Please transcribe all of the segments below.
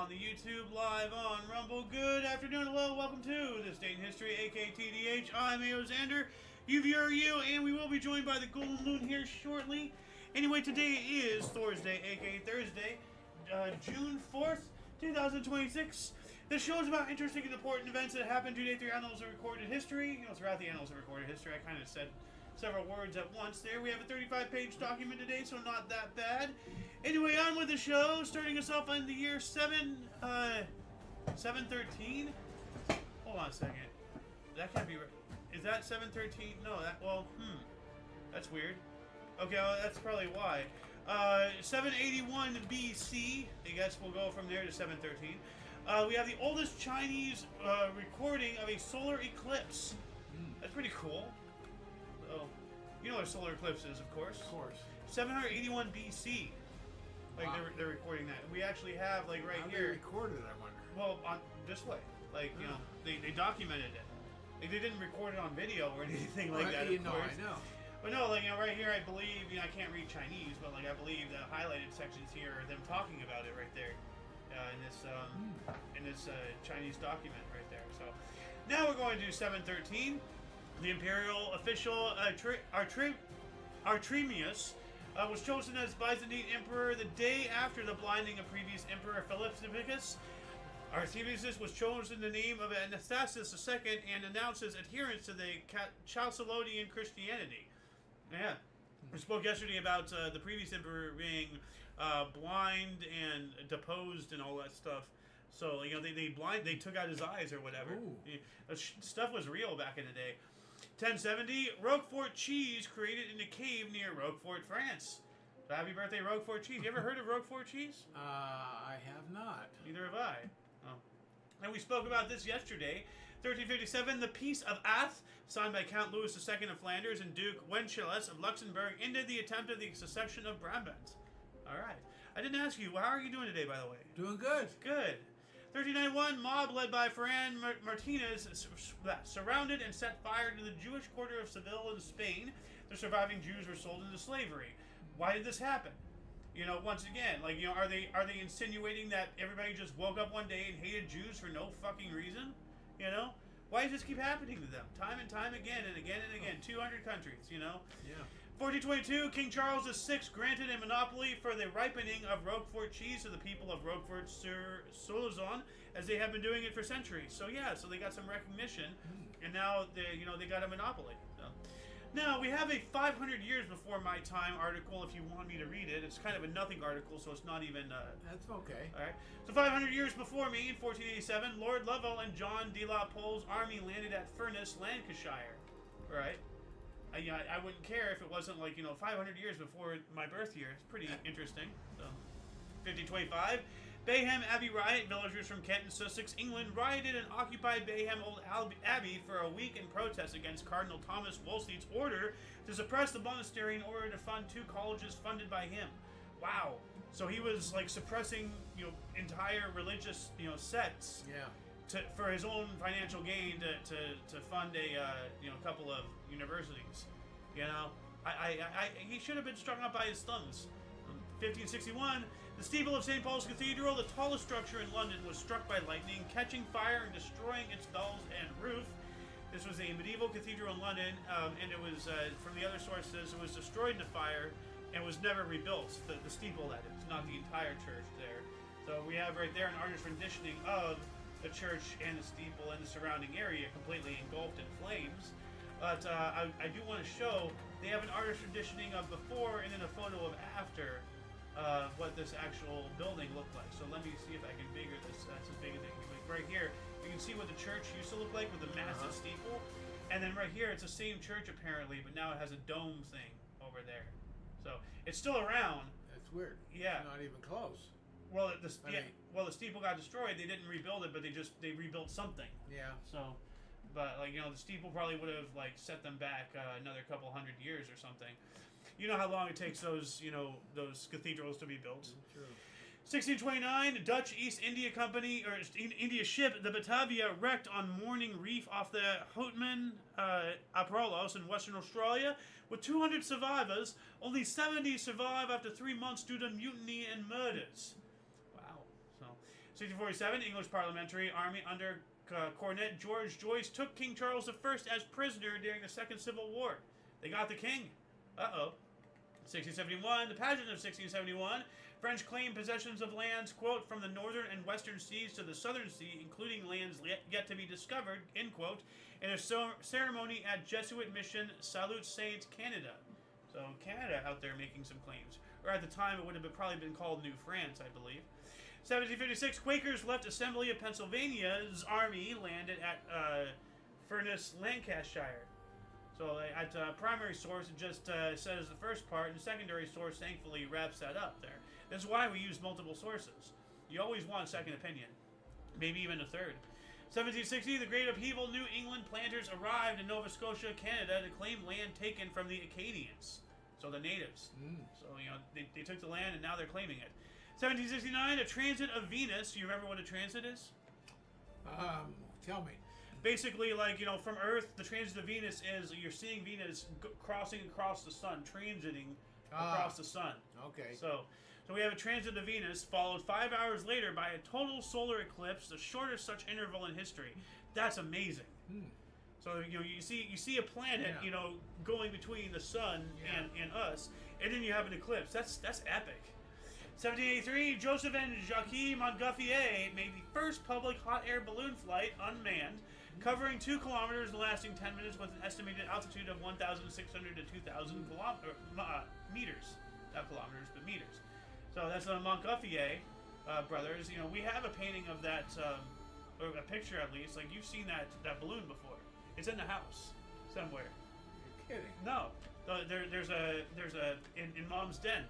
on the YouTube, live on Rumble. Good afternoon, hello, welcome to This Day in History, aka TDH. I'm Xander, UVRU, and we will be joined by the Golden Loon here shortly. Anyway, today is Thursday, aka Thursday, June 4th, 2026. This show is about interesting and important events that happened today through annals of recorded history. You know, throughout the annals of recorded history, I kind of said several words at once there. We have a 35-page document today, so not that bad. Anyway, on with the show, starting us off in the year 713. Hold on a second. That can't be right. Is that 713? No, that's weird. Okay, well, that's probably why. 781 BC. I guess we'll go from there to 713. We have the oldest Chinese recording of a solar eclipse. That's pretty cool. Oh, you know what a solar eclipse is, of course. Of course. 781 BC. Like, wow. they're recording that. We actually have, like, right How here. They recorded it, I wonder. Well, on this way. Like, you know, they documented it. Like, they didn't record it on video or anything like that, of course. I know. But no, like, you know, right here, I believe, you know, I can't read Chinese, but, like, I believe the highlighted sections here are them talking about it right there. In this Chinese document right there. So, now we're going to do 713. The imperial official Artemius was chosen as Byzantine emperor the day after the blinding of previous emperor Philippus. Artemius was chosen the name of Anastasius II and announced his adherence to the Chalcedonian Christianity. Yeah. We spoke yesterday about the previous emperor being blind and deposed and all that stuff. So, you know, they took out his eyes or whatever. Yeah, stuff was real back in the day. 1070, Roquefort cheese created in a cave near Roquefort, France. So happy birthday, Roquefort cheese. You ever heard of Roquefort cheese? I have not. Neither have I. Oh. And we spoke about this yesterday. 1357, the Peace of Ath, signed by Count Louis II of Flanders and Duke Wenceslas of Luxembourg, ended the attempt of the succession of Brabant. All right. I didn't ask you, how are you doing today, by the way? Doing good. Good. 1391, mob led by Ferran Martinez surrounded and set fire to the Jewish quarter of Seville in Spain. The surviving Jews were sold into slavery. Why did this happen? You know, once again, like, you know, are they insinuating that everybody just woke up one day and hated Jews for no fucking reason? You know? Why does this keep happening to them? Time and time again and again and again. 200 countries, you know? Yeah. 1422, King Charles VI granted a monopoly for the ripening of Roquefort cheese to the people of Roquefort-sur-Soulzon, as they have been doing it for centuries. So yeah, so they got some recognition, and now they got a monopoly. So. Now, we have a 500 years before my time article, if you want me to read it. It's kind of a nothing article, so it's not even... That's okay. All right. So 500 years before me, in 1487, Lord Lovell and John de la Pole's army landed at Furness, Lancashire. All right. I wouldn't care if it wasn't, like, you know, 500 years before my birth year. It's pretty interesting. So, 1525, Bayham Abbey riot. Villagers from Kent and Sussex, England, rioted and occupied Bayham Old Abbey for a week in protest against Cardinal Thomas Wolsey's order to suppress the monastery in order to fund 2 colleges funded by him. Wow. So he was, like, suppressing, you know, entire religious, you know, sects. Yeah. For his own financial gain to fund a couple of universities, you know, he should have been strung up by his thumbs. 1561, the steeple of St. Paul's Cathedral, the tallest structure in London, was struck by lightning, catching fire and destroying its bells and roof. This was a medieval cathedral in London, and it was, from the other sources, it was destroyed in a fire and was never rebuilt. The steeple, that is, not the entire church there. So we have right there an artist's renditioning of the church and the steeple and the surrounding area completely engulfed in flames. But I do want to show, they have an artist renditioning of before and then a photo of after what this actual building looked like. So let me see if I can bigger this. That's as big as it can be. Right here, you can see what the church used to look like with the massive steeple. And then right here, it's the same church apparently, but now it has a dome thing over there. So it's still around. That's weird. Yeah. It's not even close. Well, the steeple got destroyed. They didn't rebuild it, but they rebuilt something. Yeah. So, but, like, you know, the steeple probably would have, like, set them back another couple hundred years or something. You know how long it takes those cathedrals to be built. True. 1629, Dutch East India Company, or India ship, the Batavia, wrecked on Morning Reef off the Houtman Aprolos in Western Australia. With 200 survivors, only 70 survive after 3 months due to mutiny and murders. Wow. So, 1647, English Parliamentary Army under Cornet George Joyce took King Charles I as prisoner during the Second Civil War. They got the king. Uh-oh. 1671, the pageant of 1671, French claimed possessions of lands, quote, from the northern and western seas to the southern sea, including lands yet to be discovered, end quote, in a ceremony at Jesuit mission Salut Saint, Canada. So Canada out there making some claims. Or at the time, it would have probably been called New France, I believe. 1756, Quakers left Assembly of Pennsylvania's army landed at Furness, Lancashire. So at primary source, it just says the first part, and secondary source thankfully wraps that up there. That's why we use multiple sources. You always want a second opinion, maybe even a third. 1760, the Great Upheaval, New England planters arrived in Nova Scotia, Canada to claim land taken from the Acadians, so the natives. So, you know, they took the land and now they're claiming it. 1769, a transit of Venus. You remember what a transit is? Tell me. Basically, like, you know, from Earth, the transit of Venus is you're seeing Venus crossing across the sun, transiting across the sun. Okay. So we have a transit of Venus, followed 5 hours later by a total solar eclipse, the shortest such interval in history. That's amazing. So, you know, you see a planet, you know, going between the sun and us, and then you have an eclipse. That's epic. 1783, Joseph and Jacques Montgolfier made the first public hot air balloon flight unmanned, covering 2 kilometers and lasting 10 minutes with an estimated altitude of 1,600 to 2,000 meters. Not kilometers, but meters. So that's the Montgolfier brothers. You know, we have a painting of that, or a picture at least. Like, you've seen that balloon before. It's in the house somewhere. You're kidding. No, there's a in Mom's den.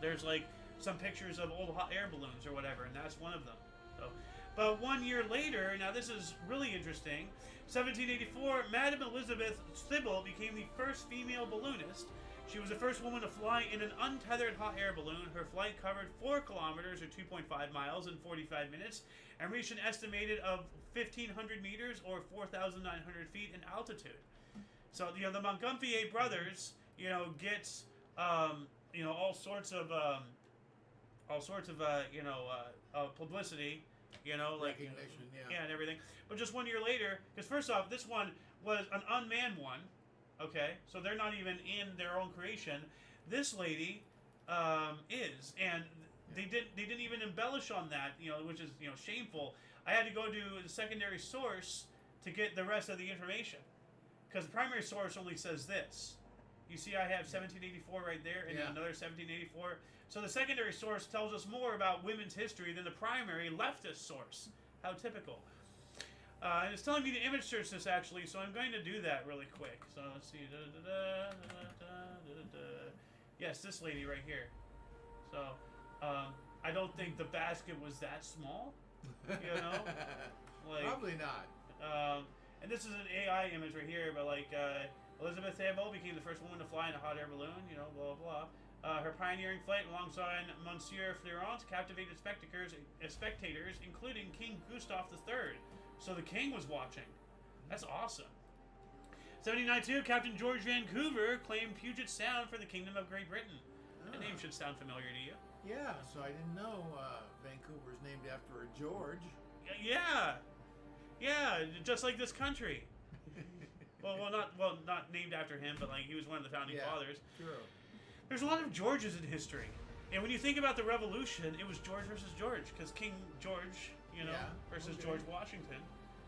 There's like some pictures of old hot air balloons or whatever, and that's one of them. So, but 1 year later, now this is really interesting. 1784, Madame Elizabeth Thibault became the first female balloonist. She was the first woman to fly in an untethered hot air balloon. Her flight covered 4 kilometers or 2.5 miles in 45 minutes and reached an estimated of 1,500 meters or 4,900 feet in altitude. So, you know, the Montgolfier brothers, you know, get, you know, all sorts of publicity, you know, like recognition, and everything. But just 1 year later, because first off, this one was an unmanned one. Okay, so they're not even in their own creation. This lady is, and they didn't even embellish on that, you know, which is, you know, shameful. I had to go to the secondary source to get the rest of the information, because the primary source only says this. You see, I have 1784 right there, and then another 1784. So the secondary source tells us more about women's history than the primary leftist source. How typical. And it's telling me to image search this, actually, so I'm going to do that really quick. So let's see. Yes, this lady right here. So I don't think the basket was that small, you know? Like, probably not. And this is an AI image right here, but like Elizabeth Thibault became the first woman to fly in a hot air balloon, you know, blah, blah, blah. Her pioneering flight alongside Monsieur Fleurant captivated spectators, including King Gustav III. So the king was watching. That's awesome. 1792, Captain George Vancouver claimed Puget Sound for the Kingdom of Great Britain. That name should sound familiar to you. Yeah, so I didn't know Vancouver's named after a George. Yeah, just like this country. well, not named after him, but like he was one of the founding fathers. True. There's a lot of Georges in history, and when you think about the Revolution, it was George versus George, because King George, you know, versus George Washington.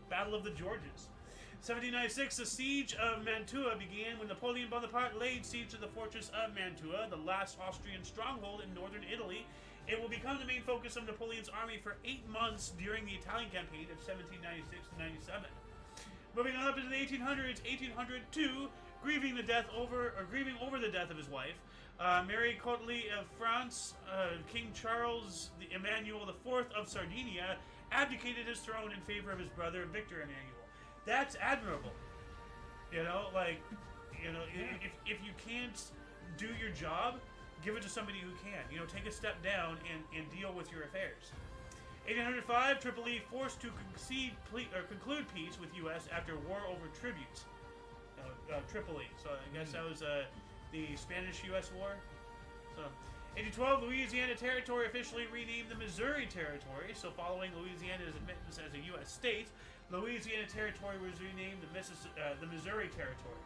Battle of the Georges. 1796, the siege of Mantua began when Napoleon Bonaparte laid siege to the fortress of Mantua, the last Austrian stronghold in northern Italy. It will become the main focus of Napoleon's army for 8 months during the Italian campaign of 1796 to 97. Moving on up into the 1800s, 1802, grieving over the death of his wife, Mary Cottely of France, King Charles Emmanuel IV of Sardinia abdicated his throne in favor of his brother Victor Emmanuel. That's admirable. You know, like, you know, if you can't do your job, give it to somebody who can. You know, take a step down and deal with your affairs. 1805, Tripoli forced to conclude peace with U.S. after war over tributes. Tripoli. So I guess that was the Spanish-U.S. war. So, 1812, Louisiana Territory officially renamed the Missouri Territory. So following Louisiana's admittance as a U.S. state, Louisiana Territory was renamed the Missouri Territory.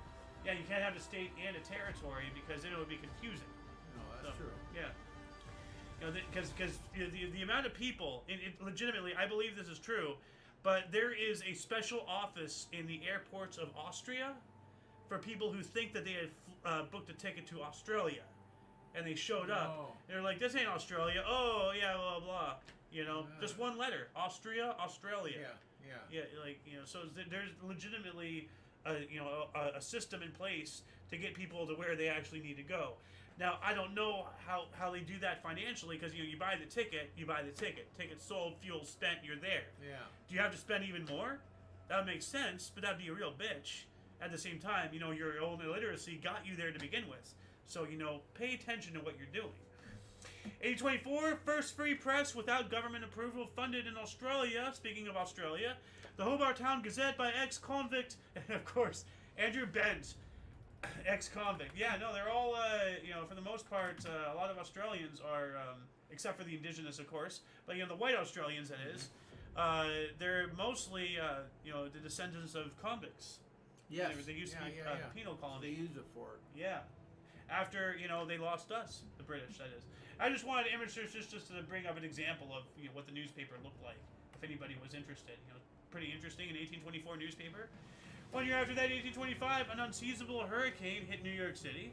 Yeah, you can't have a state and a territory because then it would be confusing. No, that's true. Yeah. You know, because the amount of people, legitimately, I believe this is true, but there is a special office in the airports of Austria for people who think that they had booked a ticket to Australia. And they showed up. And they're like, this ain't Australia. Oh, yeah, blah, blah. You know, just one letter. Austria, Australia. Yeah, like, you know, so there's legitimately, a system in place to get people to where they actually need to go. Now, I don't know how they do that financially because, you buy the ticket, Ticket sold, fuel spent, you're there. Yeah. Do you have to spend even more? That would make sense, but that'd be a real bitch. At the same time, your own illiteracy got you there to begin with. So, pay attention to what you're doing. 1824, first free press without government approval funded in Australia. Speaking of Australia, the Hobart Town Gazette by ex-convict, and of course, Andrew Bent, ex-convict. Yeah, no, they're all, for the most part, a lot of Australians are, except for the indigenous, of course, but, the white Australians, that is, they're mostly, the descendants of convicts. Yes. They used to be penal colony. They used it for it. Yeah. After, they lost us, the British, that is. I just wanted images just to bring up an example of, what the newspaper looked like, if anybody was interested. Pretty interesting, an 1824 newspaper. 1 year after that, 1825, an unseasonable hurricane hit New York City.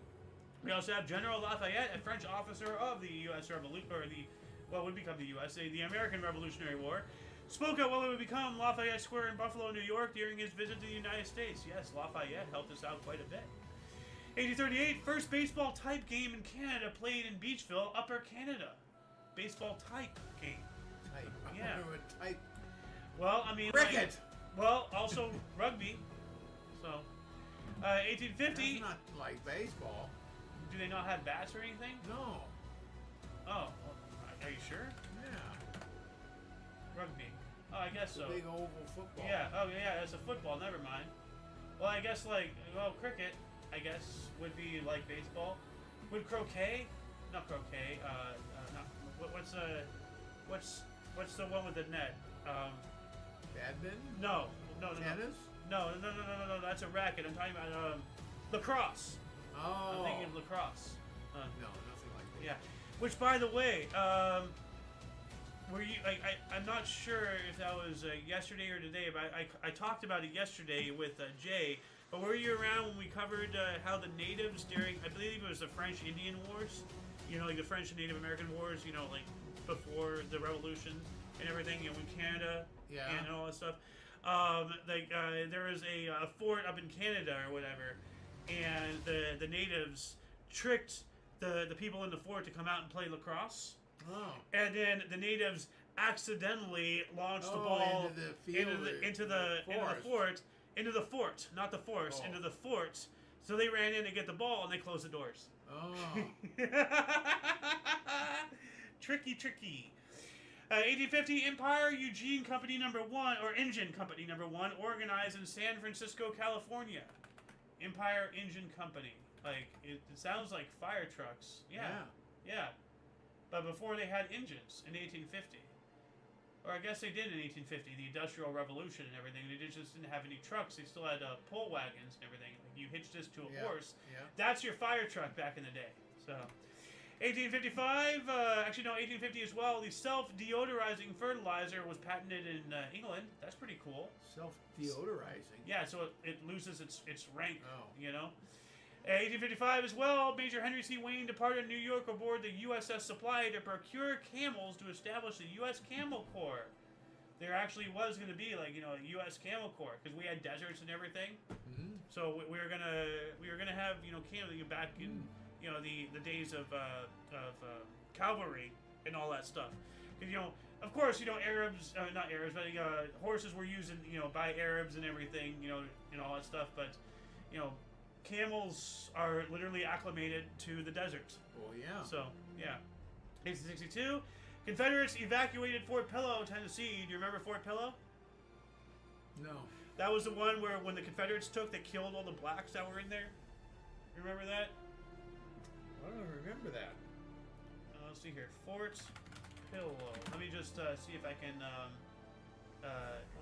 We also have General Lafayette, a French officer of the U.S. Revolution, or what would become the U.S., the American Revolutionary War, spoke at what would become Lafayette Square in Buffalo, New York, during his visit to the United States. Yes, Lafayette helped us out quite a bit. 1838, first baseball type game in Canada played in Beachville, Upper Canada. Baseball type game. Type. Yeah. I wonder what type. Well, I mean, cricket. Also rugby. So, 1850. That's not like baseball. Do they not have bats or anything? No. Oh, are you sure? Yeah. Rugby. Oh, I guess so. Big oval football. Yeah. Oh, yeah. That's a football. Never mind. Well, I guess cricket. I guess would be like baseball. Would croquet? Not croquet. What's the one with the net? Badminton? No. Tennis? No. That's a racket. I'm talking about lacrosse. Oh. I'm thinking of lacrosse. No, nothing like that. Yeah. Which, by the way, were you? I'm not sure if that was yesterday or today, but I talked about it yesterday with Jay. But were you around when we covered how the natives during, I believe it was the French-Indian Wars, like the French and Native American Wars, like before the Revolution and everything, in Canada and all that stuff. There was a fort up in Canada or whatever, and the natives tricked the people in the fort to come out and play lacrosse. Oh. And then the natives accidentally launched the ball into the fort. Into the fort, not the force, into the fort. So they ran in to get the ball and they closed the doors. Oh. Tricky. 1850, Empire Eugene Company No. 1, or Engine Company No. 1, organized in San Francisco, California. Empire Engine Company. It sounds like fire trucks. Yeah. But before they had engines in 1850. Or I guess they did in 1850, the Industrial Revolution and everything. They just didn't have any trucks. They still had pull wagons and everything. Like you hitch this to a horse. Yeah. That's your fire truck back in the day. So, 1855, 1850 as well. The self-deodorizing fertilizer was patented in England. That's pretty cool. Self-deodorizing? Yeah, so it loses its rank, 1855 as well, Major Henry C. Wayne departed New York aboard the USS Supply to procure camels to establish the U.S. Camel Corps. There actually was going to be a U.S. Camel Corps because we had deserts and everything. Mm-hmm. So we were gonna have camel back in the days of cavalry and all that stuff. Because of course Arabs, not Arabs, but horses were used by Arabs and everything and all that stuff. But camels are literally acclimated to the desert. Oh, yeah. So, yeah. 1862, Confederates evacuated Fort Pillow, Tennessee. Do you remember Fort Pillow? No. That was the one where when the Confederates took, they killed all the blacks that were in there. You remember that? I don't remember that. let's see here. Fort Pillow. Let me just see if I can.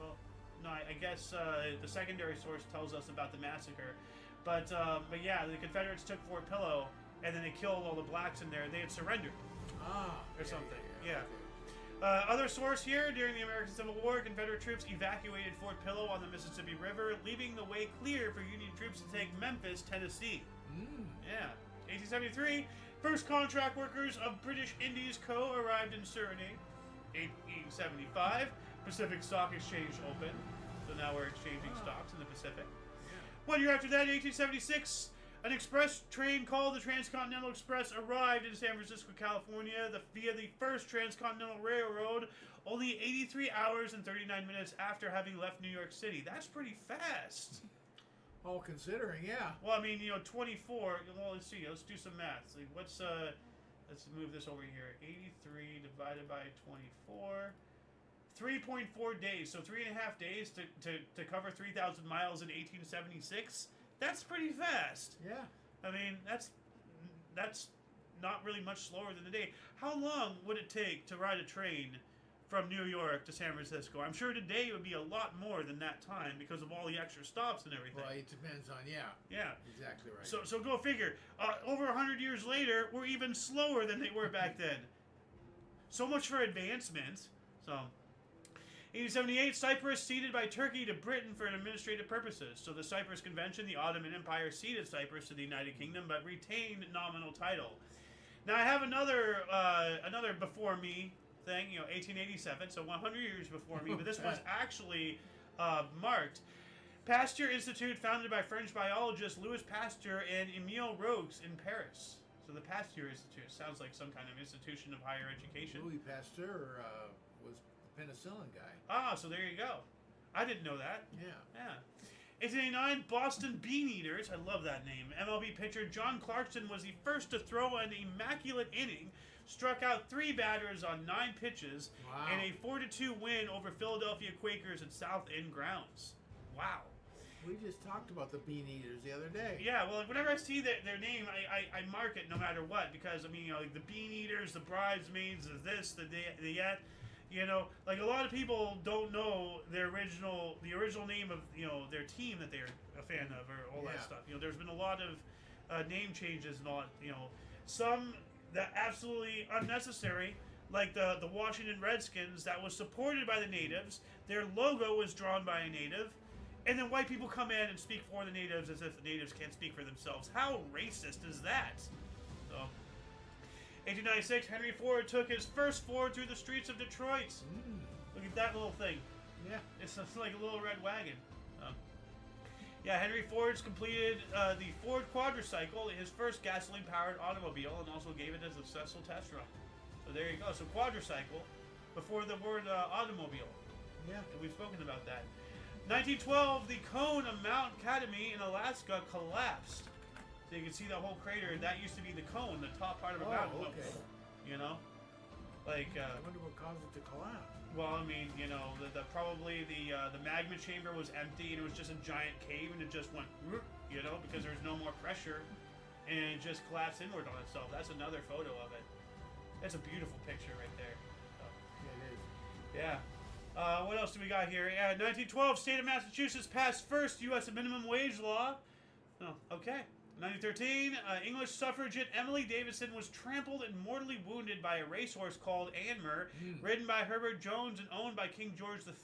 Well, no, I guess the secondary source tells us about the massacre, but yeah, the Confederates took Fort Pillow, and then they killed all the blacks in there. They had surrendered, or something. Yeah. Other source here: during the American Civil War, Confederate troops evacuated Fort Pillow on the Mississippi River, leaving the way clear for Union troops to take Memphis, Tennessee. Yeah. 1873, first contract workers of British Indies Co. arrived in Suriname. 1875, Pacific Stock Exchange opened. So now we're exchanging stocks in the Pacific. 1 year after that, 1876, an express train called the Transcontinental Express arrived in San Francisco, California via the first Transcontinental Railroad, only 83 hours and 39 minutes after having left New York City. That's pretty fast. All considering, yeah. Well, I mean, 24. Well, let's see. Let's do some math. Like, what's let's move this over here. 83 divided by 24. 3.4 days. So 3.5 days to cover 3,000 miles in 1876. That's pretty fast. Yeah. I mean, that's not really much slower than the day. How long would it take to ride a train from New York to San Francisco? I'm sure today it would be a lot more than that time because of all the extra stops and everything. Well, it depends on, Yeah. Exactly right. So go figure. Over 100 years later, we're even slower than they were back then. So much for advancement. So, 1878, Cyprus ceded by Turkey to Britain for administrative purposes. So the Cyprus Convention, the Ottoman Empire ceded Cyprus to the United Kingdom, but retained nominal title. Now I have another before me thing, 1887, so 100 years before me, but this was actually marked. Pasteur Institute, founded by French biologist Louis Pasteur and Émile Roques in Paris. So the Pasteur Institute sounds like some kind of institution of higher education. Louis Pasteur was the penicillin guy. Ah, so there you go. I didn't know that. Yeah. 1889, Boston Bean Eaters. I love that name. MLB pitcher John Clarkson was the first to throw an immaculate inning, struck out 3 batters on 9 pitches, and a 4-2 win over Philadelphia Quakers at South End grounds. Wow. We just talked about the Bean Eaters the other day. Yeah, well, whenever I see their name, I mark it no matter what, because, I mean, like the Bean Eaters, the Bridesmaids, the this, the that, like a lot of people don't know the original name of, their team that they're a fan of, or all that stuff. There's been a lot of name changes and all that, some that absolutely unnecessary, like the Washington Redskins, that was supported by the natives. Their logo was drawn by a native, and then white people come in and speak for the natives as if the natives can't speak for themselves. How racist is that? So, 1896, Henry Ford took his first Ford through the streets of Detroit. Look at that little thing. Yeah. It's like a little red wagon. Henry Ford's completed the Ford Quadricycle, his first gasoline-powered automobile, and also gave it a successful test run. So there you go. So quadricycle, before the word automobile. Yeah. And we've spoken about that. 1912, the cone of Mount Katmai in Alaska collapsed. So you can see the whole crater. That used to be the cone, the top part of a mountain. Okay. Like. I wonder what caused it to collapse. Well, I mean, probably the magma chamber was empty and it was just a giant cave and it just went, because there was no more pressure, and it just collapsed inward on itself. That's another photo of it. That's a beautiful picture right there. Yeah, it is. Yeah. What else do we got here? 1912, state of Massachusetts passed first U.S. minimum wage law. Oh, okay. 1913, English suffragette Emily Davison was trampled and mortally wounded by a racehorse called Anmer, ridden by Herbert Jones and owned by King George V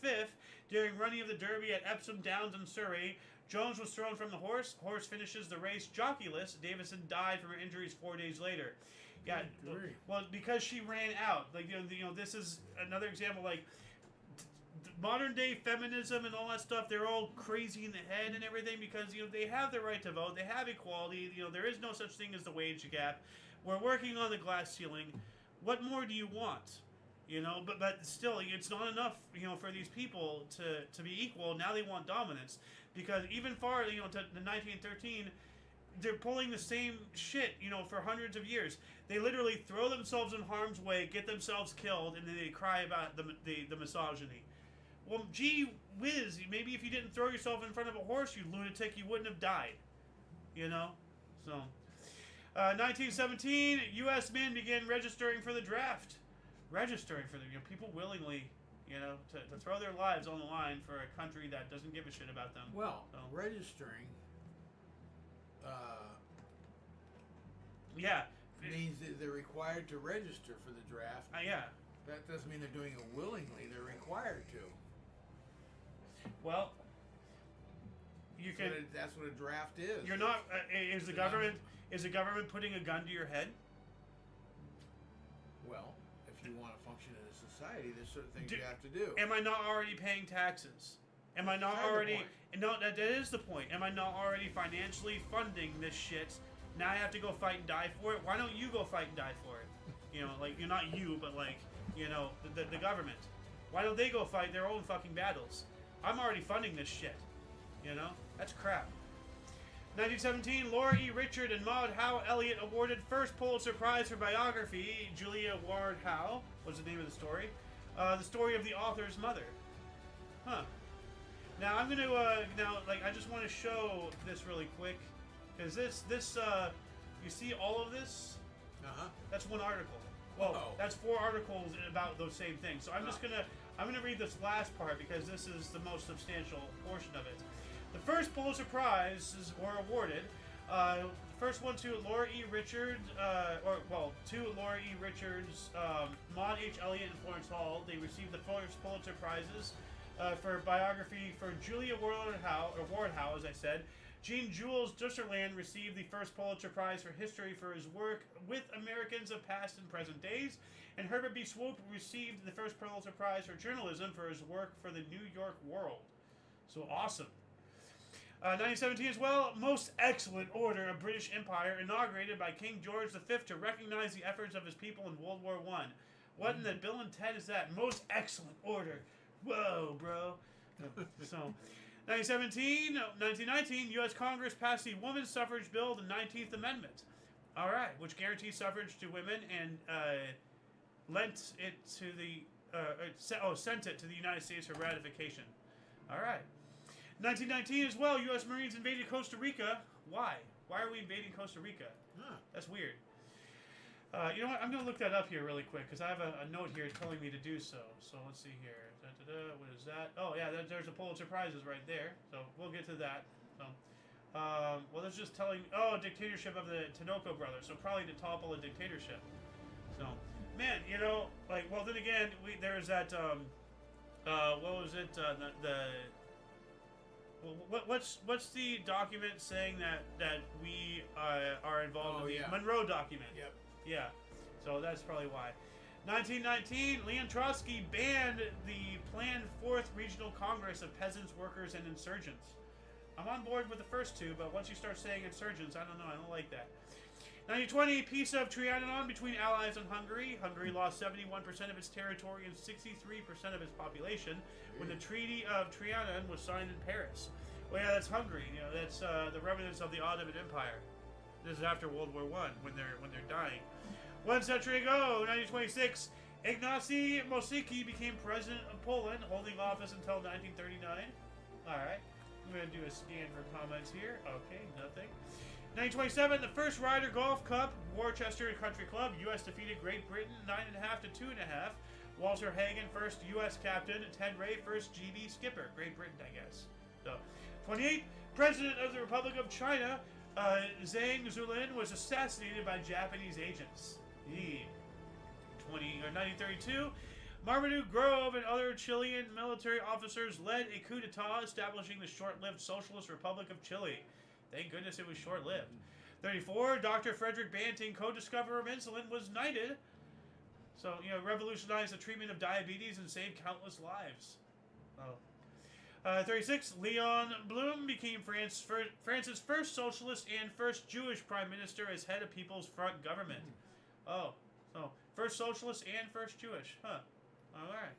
during running of the Derby at Epsom Downs in Surrey. Jones was thrown from the horse. Horse finishes the race jockeyless. Davison died from her injuries 4 days later. Yeah, well, because she ran out. Like, this is another example. Like, modern day feminism and all that stuff, they're all crazy in the head and everything because they have the right to vote, they have equality, there is no such thing as the wage gap. We're working on the glass ceiling. What more do you want? But still, it's not enough for these people to be equal. Now they want dominance, because even far to 1913, they're pulling the same shit for hundreds of years. They literally throw themselves in harm's way, get themselves killed, and then they cry about the misogyny. Well, gee whiz, maybe if you didn't throw yourself in front of a horse, you lunatic, you wouldn't have died. So. 1917, U.S. men began registering for the draft. Registering for the people willingly, to throw their lives on the line for a country that doesn't give a shit about them. Well, registering. Yeah. Means that they're required to register for the draft. Yeah. That doesn't mean they're doing it willingly. They're required to. Well, you can. That's what a draft is. You're not. Is the government putting a gun to your head? Well, if you want to function in a society, there's certain things you have to do. Am I not already paying taxes? Am I not already? No, that is the point. Am I not already financially funding this shit? Now I have to go fight and die for it. Why don't you go fight and die for it? You're not you, but the government. Why don't they go fight their own fucking battles? I'm already funding this shit. That's crap. 1917, Laura E. Richard and Maud Howe Elliott awarded first Pulitzer Prize for biography. Julia Ward Howe was the name of the story. The story of the author's mother. Huh. Now I'm gonna I just want to show this really quick. Because this, you see all of this? That's one article. Well, that's 4 articles about those same things. So I'm just I'm gonna read this last part because this is the most substantial portion of it. The first Pulitzer Prizes were awarded. The first one to Laura E. Richards, to Laura E. Richards, Maud H. Elliott, and Florence Hall. They received the first Pulitzer Prizes for biography for Julia Ward Howe, as I said. Jean Jules Dusserland received the first Pulitzer Prize for history for his work with Americans of past and present days, and Herbert B. Swope received the first Pulitzer Prize for journalism for his work for the New York World. So awesome. 1917 as well, Most Excellent Order of British Empire, inaugurated by King George V to recognize the efforts of his people in World War I. What in the Bill and Ted is that? Most Excellent Order. Whoa, bro. So... 1919, U.S. Congress passed the Women's Suffrage Bill, the 19th Amendment. All right, which guarantees suffrage to women and sent it to the United States for ratification. All right. 1919 as well, U.S. Marines invaded Costa Rica. Why? Why are we invading Costa Rica? That's weird. You know what? I'm going to look that up here really quick because I have a note here telling me to do so. So let's see here. What is that? Oh, yeah, there's the Pulitzer Prizes right there. So we'll get to that. So, well, it's just telling... Oh, dictatorship of the Tinoco brothers. So probably to topple a dictatorship. So, man, well, then again, there's that... what was it? What's the document saying that we are involved in the Monroe document? Yep. Yeah. So that's probably why. 1919, Leon Trotsky banned the planned 4th Regional Congress of Peasants, Workers, and Insurgents. I'm on board with the first two, but once you start saying insurgents, I don't know, I don't like that. 1920, Peace of Trianon between Allies and Hungary. Hungary lost 71% of its territory and 63% of its population when the Treaty of Trianon was signed in Paris. Well, yeah, that's Hungary. That's the remnants of the Ottoman Empire. This is after World War I, when they're dying. 1 century ago, 1926, Ignacy Mosicki became president of Poland, holding office until 1939. All right, I'm going to do a scan for comments here. Okay, nothing. 1927, the first Ryder Golf Cup, Worcester Country Club. U.S. defeated Great Britain 9.5 to 2.5. Walter Hagen, first U.S. captain. Ted Ray, first GB skipper. Great Britain, I guess. So, 28, President of the Republic of China, Zhang Zuolin, was assassinated by Japanese agents. 1932, Marmaduke Grove and other Chilean military officers led a coup d'etat establishing the short-lived Socialist Republic of Chile. Thank goodness it was short-lived. 34, Dr. Frederick Banting, co-discoverer of insulin, was knighted. So, revolutionized the treatment of diabetes and saved countless lives. 36, Leon Blum became France's first socialist and first Jewish prime minister as head of People's Front government. Oh, so first socialist and first Jewish, huh? All right.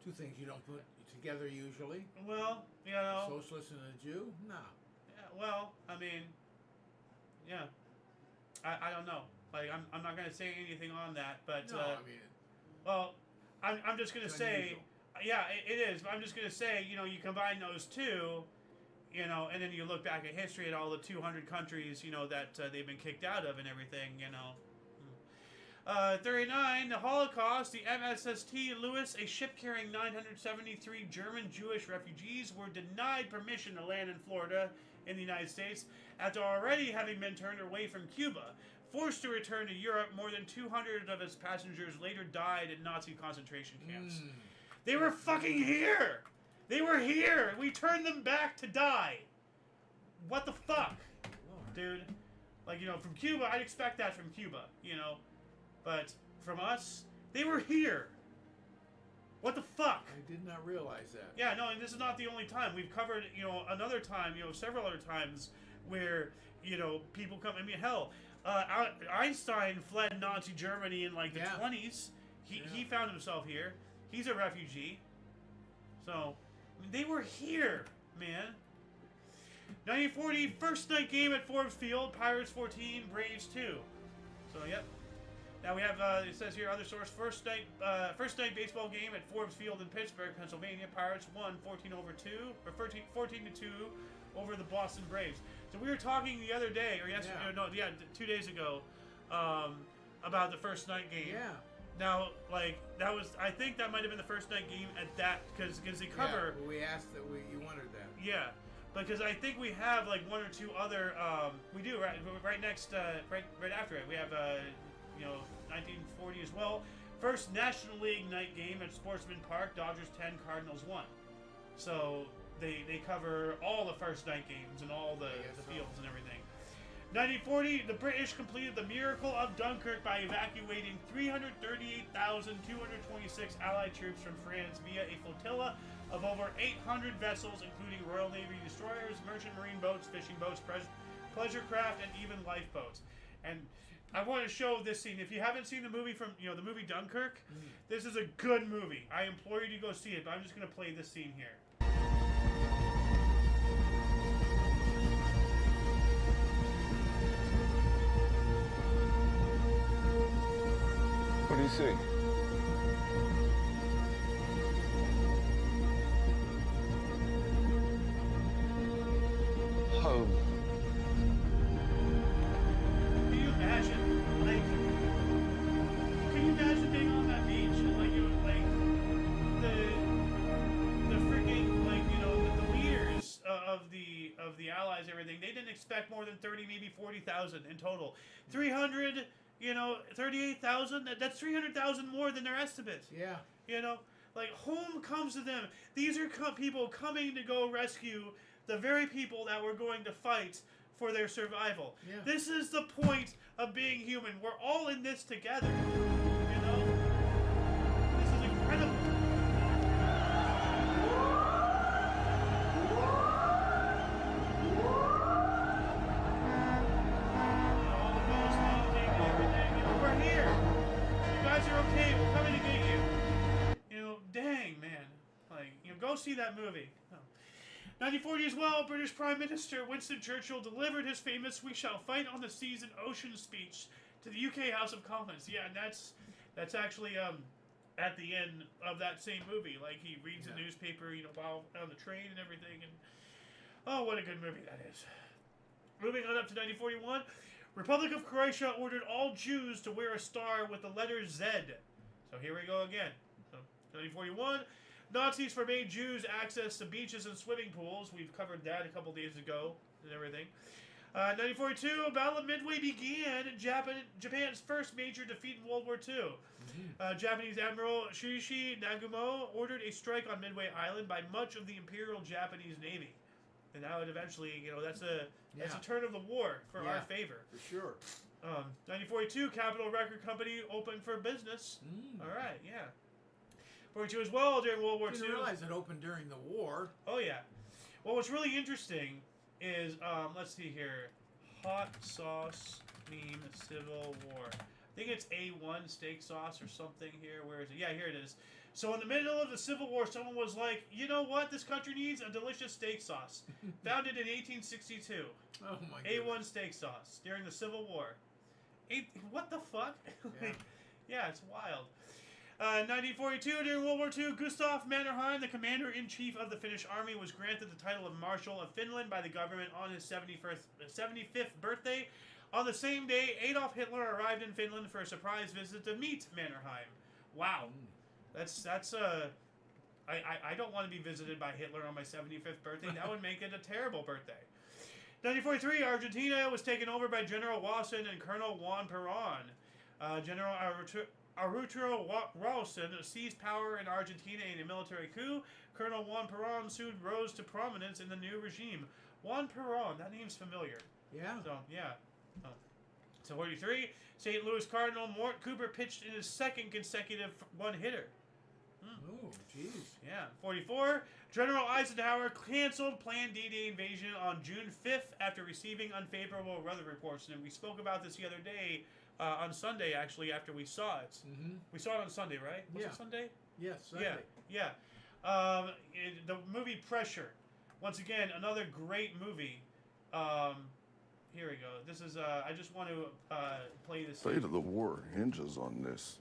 Two things you don't put together usually. Well, Socialist and a Jew? No. Yeah, well, I mean, yeah. I don't know. Like, I'm not going to say anything on that, but... No, I mean... Well, I'm just going to say... Unusual. Yeah, it is, but I'm just going to say, you combine those two, you know, and then you look back at history at all the 200 countries, you know, that they've been kicked out of and everything, you know. 39, the Holocaust, the MSST Lewis, a ship carrying 973 German Jewish refugees, were denied permission to land in Florida in the United States after already having been turned away from Cuba. Forced to return to Europe, more than 200 of its passengers later died in Nazi concentration camps. They were fucking here! They were here! We turned them back to die! What the fuck? Dude. Like, you know, from Cuba, I'd expect that from Cuba, you know. But from us, they were here. What the fuck? I did not realize that. Yeah, no, and this is not the only time. We've covered, you know, another time, you know, several other times where, you know, people come. I mean, hell, Einstein fled Nazi Germany in like the 20s. He found himself here. He's a refugee. So, I mean, they were here, man. 1940, first night game at Forbes Field, Pirates 14, Braves 2. So, yep. Now we have, it says here, other source, first night baseball game at Forbes Field in Pittsburgh, Pennsylvania. Pirates won 14-2 over the Boston Braves. So we were talking the other day, or yesterday, 2 days ago, about the first night game. Yeah. Now, like, that was, I think that might have been the first night game at that, because they cover. Yeah, we asked that you wondered that. Yeah. Because I think we have, like, one or two other, we do, right next, right after it, we have, you know, 1940 as well. First National League night game at Sportsman Park, Dodgers 10, Cardinals 1. So they cover all the first night games and all the fields and everything. 1940, the British completed the miracle of Dunkirk by evacuating 338,226 Allied troops from France via a flotilla of over 800 vessels, including Royal Navy destroyers, merchant marine boats, fishing boats, pleasure craft, and even lifeboats. And I want to show this scene. If you haven't seen the movie from, you know, the movie Dunkirk, this is a good movie. I implore you to go see it, but I'm just going to play this scene here. What do you see? Home. Can you imagine, like, being on that beach and, like, you like, the freaking, like, you know, the leaders of the Allies and everything, they didn't expect more than 30, maybe 40,000 in total. 300, you know, 38,000, that's 300,000 more than their estimate. Yeah. You know, like, home comes to them. These are people coming to go rescue the very people that were going to fight for their survival. Yeah. This is the point of being human. We're all in this together. You know? This is incredible. All the boats landing and everything. You know, we're here. You guys are okay. We're coming to get you. You know, dang, man. Like, you know, go see that movie. 1940 as well, British Prime Minister Winston Churchill delivered his famous "We shall fight on the seas and oceans" speech to the UK House of Commons. Yeah, and that's actually at the end of that same movie. Like, he reads the newspaper, you know, while on the train and everything. And oh, what a good movie that is. Moving on up to 1941, Republic of Croatia ordered all Jews to wear a star with the letter Z. So here we go again. So 1941. Nazis forbade Jews access to beaches and swimming pools. We've covered that a couple days ago and everything. 1942, Battle of Midway began. Japan's first major defeat in World War II. Japanese Admiral Shiichi Nagumo ordered a strike on Midway Island by much of the Imperial Japanese Navy. And that would eventually, you know, that's a turn of the war for our favor. For sure. 1942, Capitol Record Company opened for business. All right, yeah. 42 as well during World War II. I didn't realize it opened during the war. Oh, yeah. Well, what's really interesting is, let's see here. Hot sauce meme Civil War. I think it's A1 steak sauce or something here. Where is it? Yeah, here it is. So in the middle of the Civil War, someone was like, you know what? This country needs a delicious steak sauce. Founded in 1862. Oh, my A1 steak sauce during the Civil War. What the fuck? Yeah. Yeah, it's wild. 1942, during World War II, Gustav Mannerheim, the commander-in-chief of the Finnish army, was granted the title of Marshal of Finland by the government on his 75th birthday. On the same day, Adolf Hitler arrived in Finland for a surprise visit to meet Mannerheim. Wow. That's I don't want to be visited by Hitler on my 75th birthday. That would make it a terrible birthday. 1943, Argentina was taken over by General Washington and Colonel Juan Perón. General Arturo Rawson seized power in Argentina in a military coup. Colonel Juan Perón soon rose to prominence in the new regime. Juan Perón, that name's familiar. Yeah. So, yeah. So, 43, St. Louis Cardinal Mort Cooper pitched in his second consecutive one-hitter. Oh, jeez. Yeah. 44, General Eisenhower canceled planned D-Day invasion on June 5th after receiving unfavorable weather reports. And we spoke about this the other day, on Sunday, actually, after we saw it. Mm-hmm. We saw it on Sunday, right? Was it Sunday? Yes, Sunday. Yeah. The movie Pressure. Once again, another great movie. Here we go. This is, I just want to play this. The fate of the war hinges on this.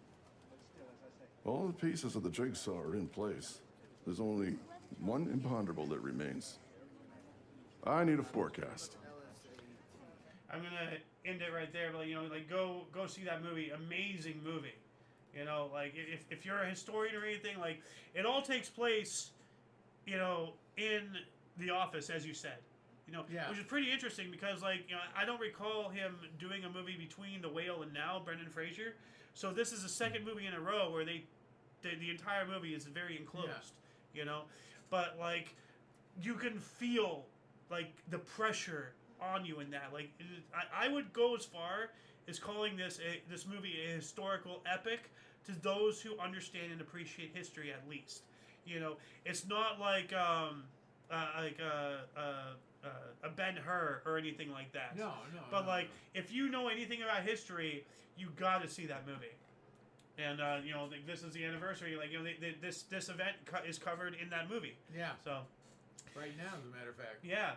All the pieces of the jigsaw are in place. There's only one imponderable that remains. I need a forecast. I'm gonna end it right there, but go see that movie. Amazing movie. If you're a historian or anything, it all takes place, in the office, as you said. Which is pretty interesting because, I don't recall him doing a movie between The Whale and now, Brendan Fraser. So this is the second movie in a row where the entire movie is very enclosed, But, you can feel, the pressure on you in that. I would go as far as calling this movie a historical epic to those who understand and appreciate history, at least. It's not like a Ben-Hur or anything like that. No. But if you know anything about history, you got to see that movie. And this is the anniversary. This event is covered in that movie. Yeah. So. Right now, as a matter of fact. Yeah.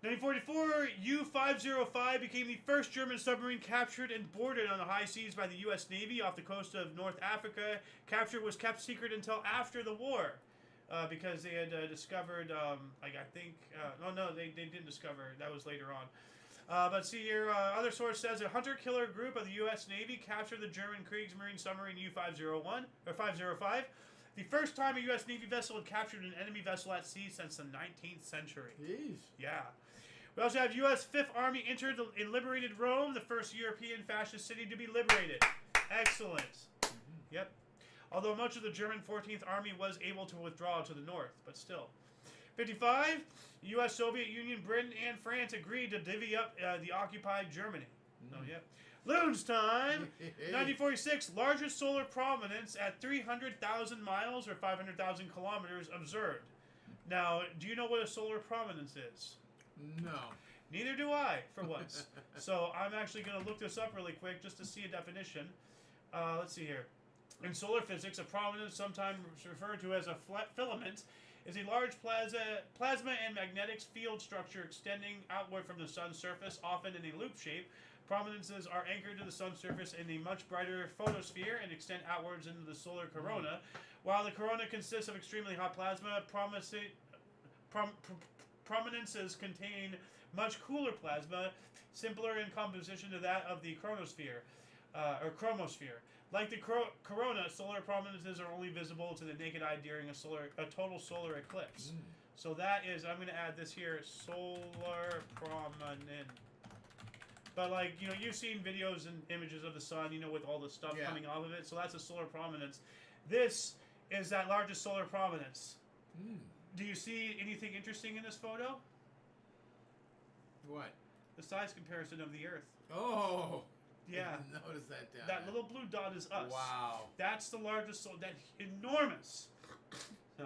1944, U-505 became the first German submarine captured and boarded on the high seas by the U.S. Navy off the coast of North Africa. Capture was kept secret until after the war. Because they had discovered, they didn't discover. That was later on. But see here, other source says a hunter-killer group of the U.S. Navy captured the German Kriegsmarine submarine U-501, or 505, the first time a U.S. Navy vessel had captured an enemy vessel at sea since the 19th century. Jeez. Yeah. We also have U.S. Fifth Army entered in liberated Rome, the first European fascist city to be liberated. Excellent. Mm-hmm. Yep. Although much of the German 14th Army was able to withdraw to the north, but still. 55, U.S., Soviet Union, Britain, and France agreed to divvy up the occupied Germany. Oh, yeah. Loons time! 1946, largest solar prominence at 300,000 miles or 500,000 kilometers observed. Now, do you know what a solar prominence is? No. Neither do I, for once. So I'm actually going to look this up really quick just to see a definition. Let's see here. In solar physics, a prominence, sometimes referred to as a filament, is a large plasma and magnetic field structure extending outward from the sun's surface, often in a loop shape. Prominences are anchored to the sun's surface in a much brighter photosphere and extend outwards into the solar corona. While the corona consists of extremely hot plasma, prominences contain much cooler plasma, simpler in composition to that of the chromosphere. Like the corona, solar prominences are only visible to the naked eye during a total solar eclipse. So that is, I'm going to add this here, solar prominence. But you've seen videos and images of the sun, with all the stuff coming off of it. So that's a solar prominence. This is that largest solar prominence. Do you see anything interesting in this photo? What? The size comparison of the Earth. Oh. Yeah. I didn't notice that down That there. little blue dot is us. Wow. That's the largest solar. That's enormous. So.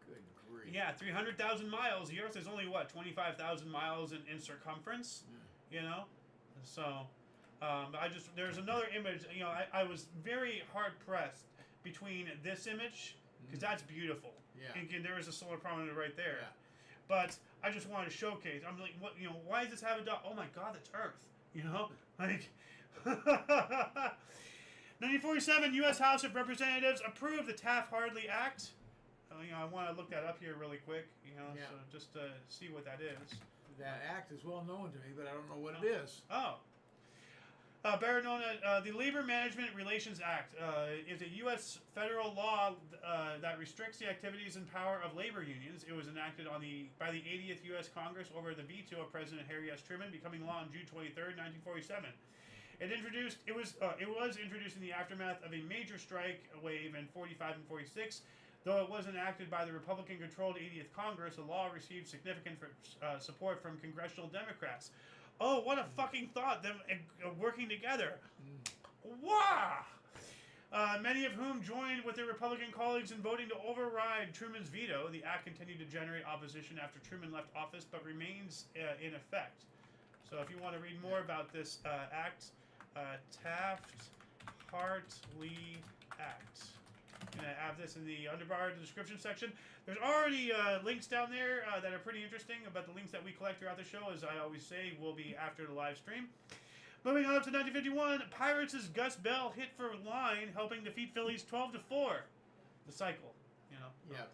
Good grief. Yeah, 300,000 miles. The Earth is only, 25,000 miles in circumference? So, there's another image, I was very hard-pressed between this image, because that's beautiful. Yeah. And there is a solar prominence right there. Yeah. But I just wanted to showcase, I'm like, what, why does this have a dot? Oh my God, that's Earth. 1947, U.S. House of Representatives approved the Taft-Hartley Act. I want to look that up here really quick, so just to see what that is. That act is well known to me, but I don't know what it is. Better known as the Labor Management Relations Act is a U.S. federal law that restricts the activities and power of labor unions. It was enacted by the 80th U.S. Congress over the veto of President Harry S. Truman, becoming law on June 23rd, 1947. It was introduced in the aftermath of a major strike wave in 45 and 46. Though it was enacted by the Republican-controlled 80th Congress, the law received significant support from congressional Democrats. Oh, what a fucking thought! Them working together. Wow! Many of whom joined with their Republican colleagues in voting to override Truman's veto. The act continued to generate opposition after Truman left office, but remains in effect. So, if you want to read more about this act, Taft-Hartley Act. I'm going to have this in the underbar, the description section. There's already links down there that are pretty interesting about the links that we collect throughout the show. As I always say, will be after the live stream. Moving on up to 1951, Pirates' Gus Bell hit for line, helping defeat Phillies 12-4. The cycle, Yeah.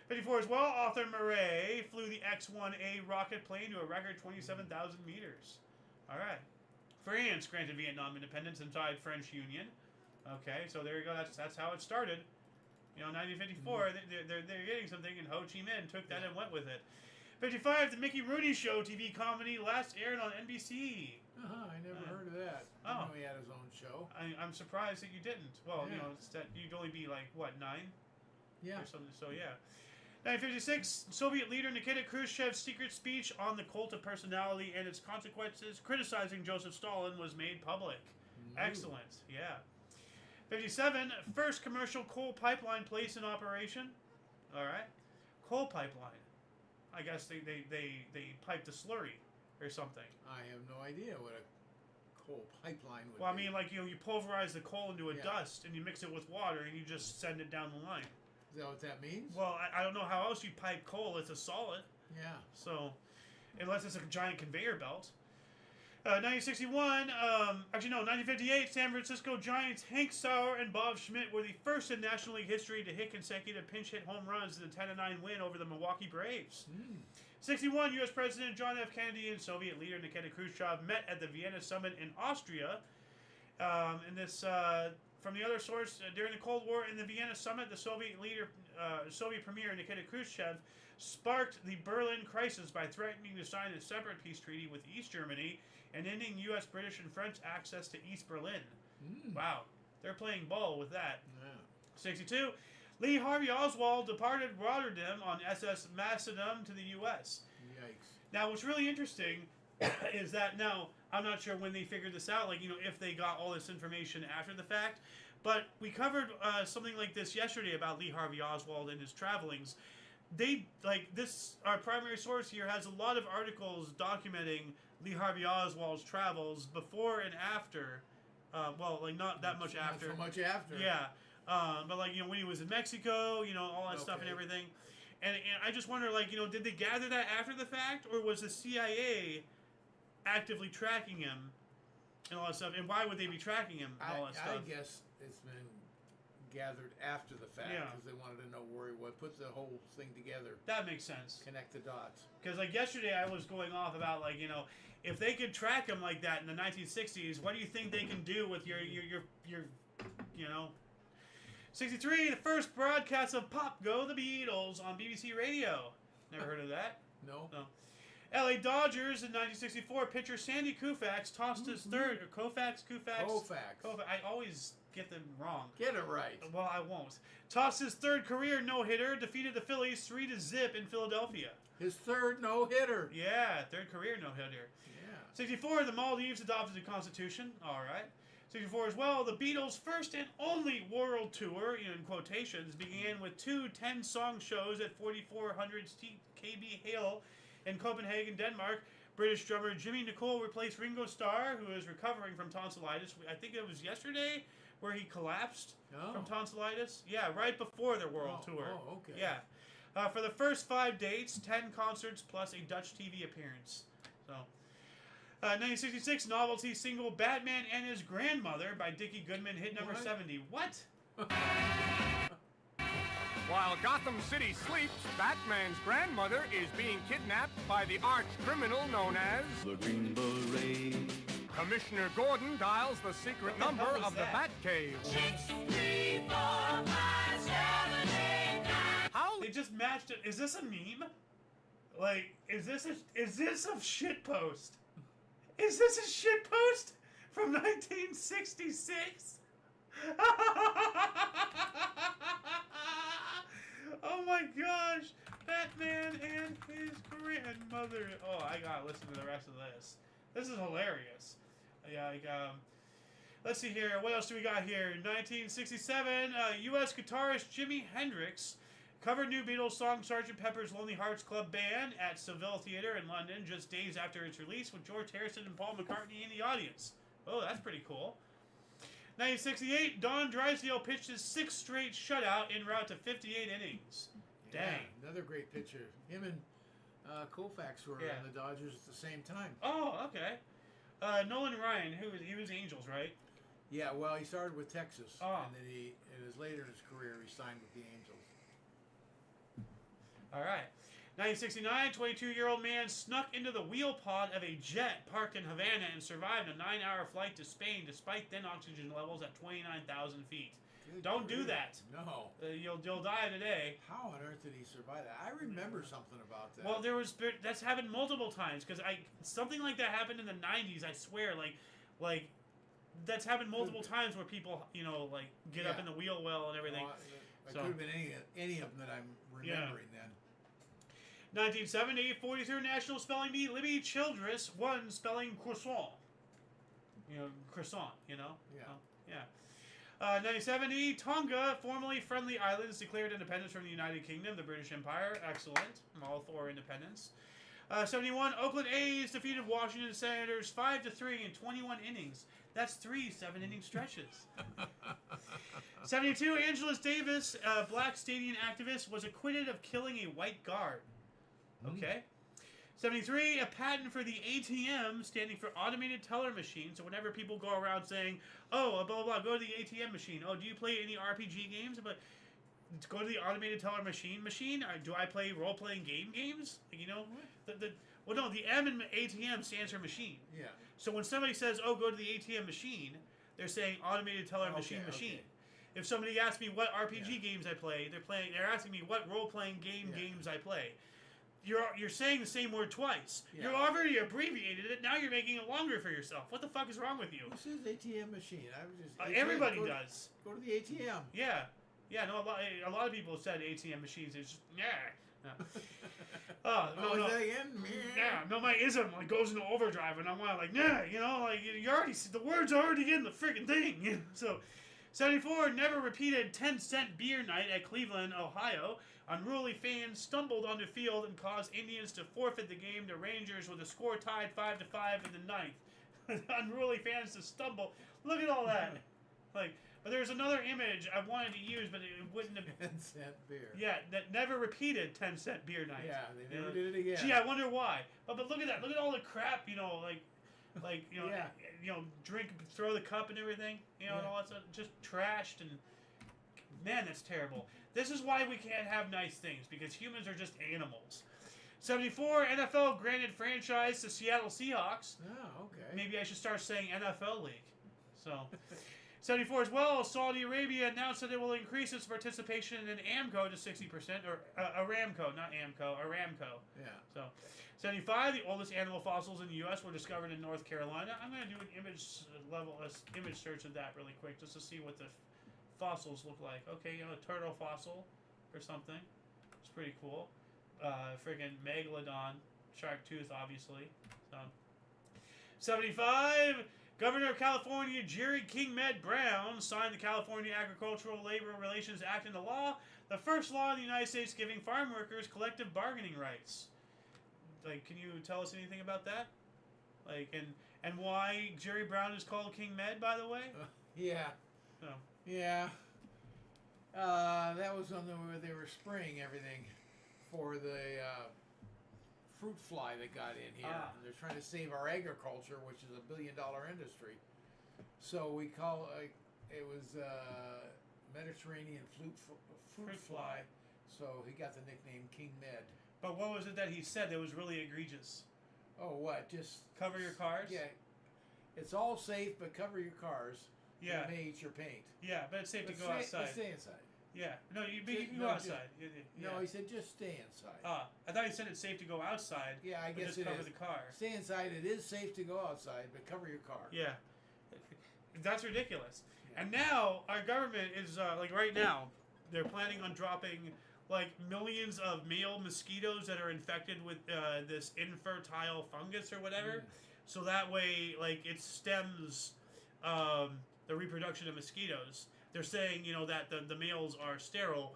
54 as well, Arthur Murray flew the X-1A rocket plane to a record 27,000 meters. All right. France granted Vietnam independence inside French Union. Okay, so there you go. That's how it started. 1954, they're getting something, and Ho Chi Minh took that and went with it. 55, the Mickey Rooney Show TV comedy last aired on NBC. I never heard of that. I know he had his own show. I'm surprised that you didn't. Well, it's that you'd only be like, what, 9? Yeah. Or something, so yeah. 1956, Soviet leader Nikita Khrushchev's secret speech on the cult of personality and its consequences, criticizing Joseph Stalin, was made public. Excellent, yeah. 57, first commercial coal pipeline placed in operation. All right. Coal pipeline. I guess they piped a slurry or something. I have no idea what a coal pipeline would be. Well, I mean, like, you pulverize the coal into a dust and you mix it with water and you just send it down the line. Is that what that means? Well, I don't know how else you pipe coal. It's a solid. Yeah. So, unless it's a giant conveyor belt. 1961, 1958, San Francisco Giants Hank Sauer and Bob Schmidt were the first in National League history to hit consecutive pinch hit home runs in the 10-9 win over the Milwaukee Braves. 61, U.S. President John F. Kennedy and Soviet leader Nikita Khrushchev met at the Vienna Summit in Austria. And this, from the other source, during the Cold War in the Vienna Summit, the Soviet Premier Nikita Khrushchev sparked the Berlin crisis by threatening to sign a separate peace treaty with East Germany and ending U.S., British, and French access to East Berlin. Wow. They're playing ball with that. Yeah. 62. Lee Harvey Oswald departed Rotterdam on SS Macedon to the U.S. Yikes. Now, what's really interesting is that now, I'm not sure when they figured this out, if they got all this information after the fact, but we covered something like this yesterday about Lee Harvey Oswald and his travelings. Our primary source here has a lot of articles documenting Lee Harvey Oswald's travels before and after. Not that much after. Not so much after. Yeah. But when he was in Mexico, all that stuff and everything. And I just wonder, did they gather that after the fact, or was the CIA actively tracking him and all that stuff? And why would they be tracking him and all that stuff? I guess it's been gathered after the fact because they wanted to know where he was, put the whole thing together. That makes sense. Connect the dots. Because yesterday I was going off about if they could track him like that in the 1960s, what do you think they can do with your 63, the first broadcast of Pop Go the Beatles on BBC Radio. Never heard of that? No. LA Dodgers in 1964, pitcher Sandy Koufax tossed his third, or Koufax. I always get them wrong. Get it right. Well, I won't. Tossed his third career no-hitter, defeated the Phillies 3-0 in Philadelphia. His third no-hitter. Yeah, third career no-hitter. Yeah. 64, the Maldives adopted the Constitution. All right. 64 as well, the Beatles' first and only world tour, in quotations, began with 2 10-song shows at 4400 KB Hale in Copenhagen, Denmark. British drummer Jimmy Nicole replaced Ringo Starr, who is recovering from tonsillitis. I think it was yesterday where he collapsed from tonsillitis. Yeah, right before their world tour. Oh, okay. Yeah. For the first 5 dates, 10 concerts plus a Dutch TV appearance. So, 1966 novelty single Batman and His Grandmother by Dickie Goodman hit number 70. What? While Gotham City sleeps, Batman's grandmother is being kidnapped by the arch criminal known as The Green Beret. Commissioner Gordon dials the secret number of the Batcave. 6, 3, 4, 5, 7, 8, 9. How? They just matched it. Is this a meme? Like, is this a shit post? Is this a shit post from 1966? Oh my gosh! Batman and His Grandmother. Oh, I gotta listen to the rest of this. This is hilarious. Yeah, like, let's see here. What else do we got here? 1967, U.S. guitarist Jimi Hendrix covered new Beatles song Sgt. Pepper's Lonely Hearts Club Band at Seville Theatre in London just days after its release with George Harrison and Paul McCartney in the audience. Oh, that's pretty cool. 1968, Don Drysdale pitched his 6th straight shutout en route to 58 innings. Dang. Yeah, another great pitcher. Him and Koufax were Yeah. in the Dodgers at the same time. Oh, okay. Nolan Ryan, he was Angels, right? Yeah, well, he started with Texas, Oh. and then it was later in his career he signed with the Angels. All right. 1969, 22-year-old man snuck into the wheel pod of a jet parked in Havana and survived a 9-hour flight to Spain despite thin oxygen levels at 29,000 feet. Good Don't do grief. that. No. You'll die today. How on earth did he survive that? I remember something about that. Well, that's happened multiple times because something like that happened in the 90s. I swear, like that's happened multiple times where people like get up Yeah. in the wheel well and everything. Well, it So- could have been any of them that I'm remembering then. 1970, 43rd National Spelling Bee, Libby Childress won spelling croissant. Croissant, Yeah. Oh, yeah. 1970, Tonga, formerly Friendly Islands, declared independence from the United Kingdom, the British Empire. Excellent. I'm all for independence. 71, Oakland A's defeated Washington Senators 5-3 in 21 innings. That's 3 7-inning stretches. 72, Angeles Davis, a black stadium activist, was acquitted of killing a white guard. Okay. 73, a patent for the ATM, standing for automated teller machine. So whenever people go around saying, oh, blah, blah, blah, go to the ATM machine. Oh, do you play any RPG games? But go to the automated teller machine. Or do I play role-playing games? Well, no, the M in ATM stands for machine. Yeah. So when somebody says, oh, go to the ATM machine, they're saying automated teller machine. Okay. If somebody asks me what RPG games I play, they're asking me what role-playing games I play. You're saying the same word twice. Yeah. You already abbreviated it. Now you're making it longer for yourself. What the fuck is wrong with you? Who says ATM machine? I was just Everybody does. Go to the ATM. Yeah. No. A lot of people have said ATM machines. It's just No. Oh no. Is that again? Yeah, no, my ism goes into overdrive, and I'm like, you already the word's already in the freaking thing. So, 74, never repeated 10-cent beer night at Cleveland, Ohio. Unruly fans stumbled on the field and caused Indians to forfeit the game to Rangers with a score tied 5-5 in the 9th. Unruly fans to stumble. Look at all that. But there's another image I wanted to use, but it wouldn't have. 10-cent beer. Yeah, that never repeated 10-cent beer night. Yeah, they never did it again. Gee, I wonder why. But look at that. Look at all the crap, drink, throw the cup and everything, and all that stuff, just trashed, and man, that's terrible. This is why we can't have nice things, because humans are just animals. 74, NFL granted franchise to Seattle Seahawks. Oh, okay. Maybe I should start saying NFL League. So, 74 as well, Saudi Arabia announced that it will increase its participation in Amco to 60%, or Aramco, not Amco, Aramco. Yeah. So, 75, the oldest animal fossils in the U.S. were discovered in North Carolina. I'm going to do an image search of that really quick, just to see what the fossils look like. Okay, a turtle fossil or something. It's pretty cool. Friggin' megalodon, shark tooth, obviously. So, 75, Governor of California Jerry King Med Brown signed the California Agricultural Labor Relations Act into law, the first law in the United States giving farm workers collective bargaining rights. Can you tell us anything about that? And why Jerry Brown is called King Med, by the way? Yeah. Oh. Yeah. That was when they were spraying everything for fruit fly that got in here. Ah. And they're trying to save our agriculture, which is $1 billion industry. So we call it was Mediterranean fruit fly. So he got the nickname King Med. But what was it that he said that was really egregious? Oh, what? Just Cover your cars? Yeah. It's all safe, but cover your cars. Yeah. It may eat your paint. Yeah, but it's safe to go outside. Stay inside. Yeah. No, you can go outside. Yeah. No, he said just stay inside. I thought he said it's safe to go outside. Yeah, I guess just it cover is. the car. Stay inside. It is safe to go outside, but cover your car. Yeah. That's ridiculous. Yeah. And now our government is like right now they're planning on dropping like millions of male mosquitoes that are infected with this infertile fungus or whatever. So that way, like, it stems the reproduction of mosquitoes. They're saying, that the males are sterile.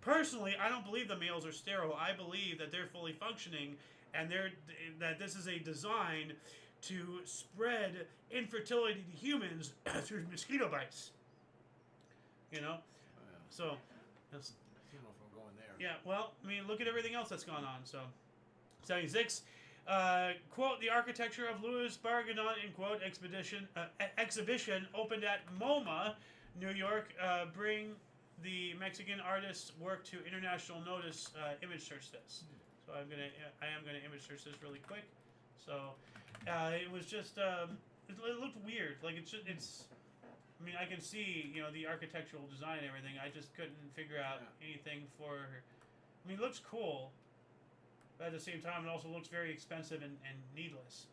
Personally, I don't believe the males are sterile. I believe that they're fully functioning, and that this is a design to spread infertility to humans through mosquito bites. So that's. I don't know if I'm going there. Yeah, well, I mean, look at everything else that's gone on. So, 76. Quote, the architecture of Louis Barganon, in quote, exhibition opened at MoMA, New York. Bring the Mexican artist's work to international notice. Image search this. So I am gonna image search this really quick. So it was just it looked weird. Like it's. I mean, I can see the architectural design and everything. I just couldn't figure out anything for. I mean, it looks cool. But at the same time, it also looks very expensive and needless.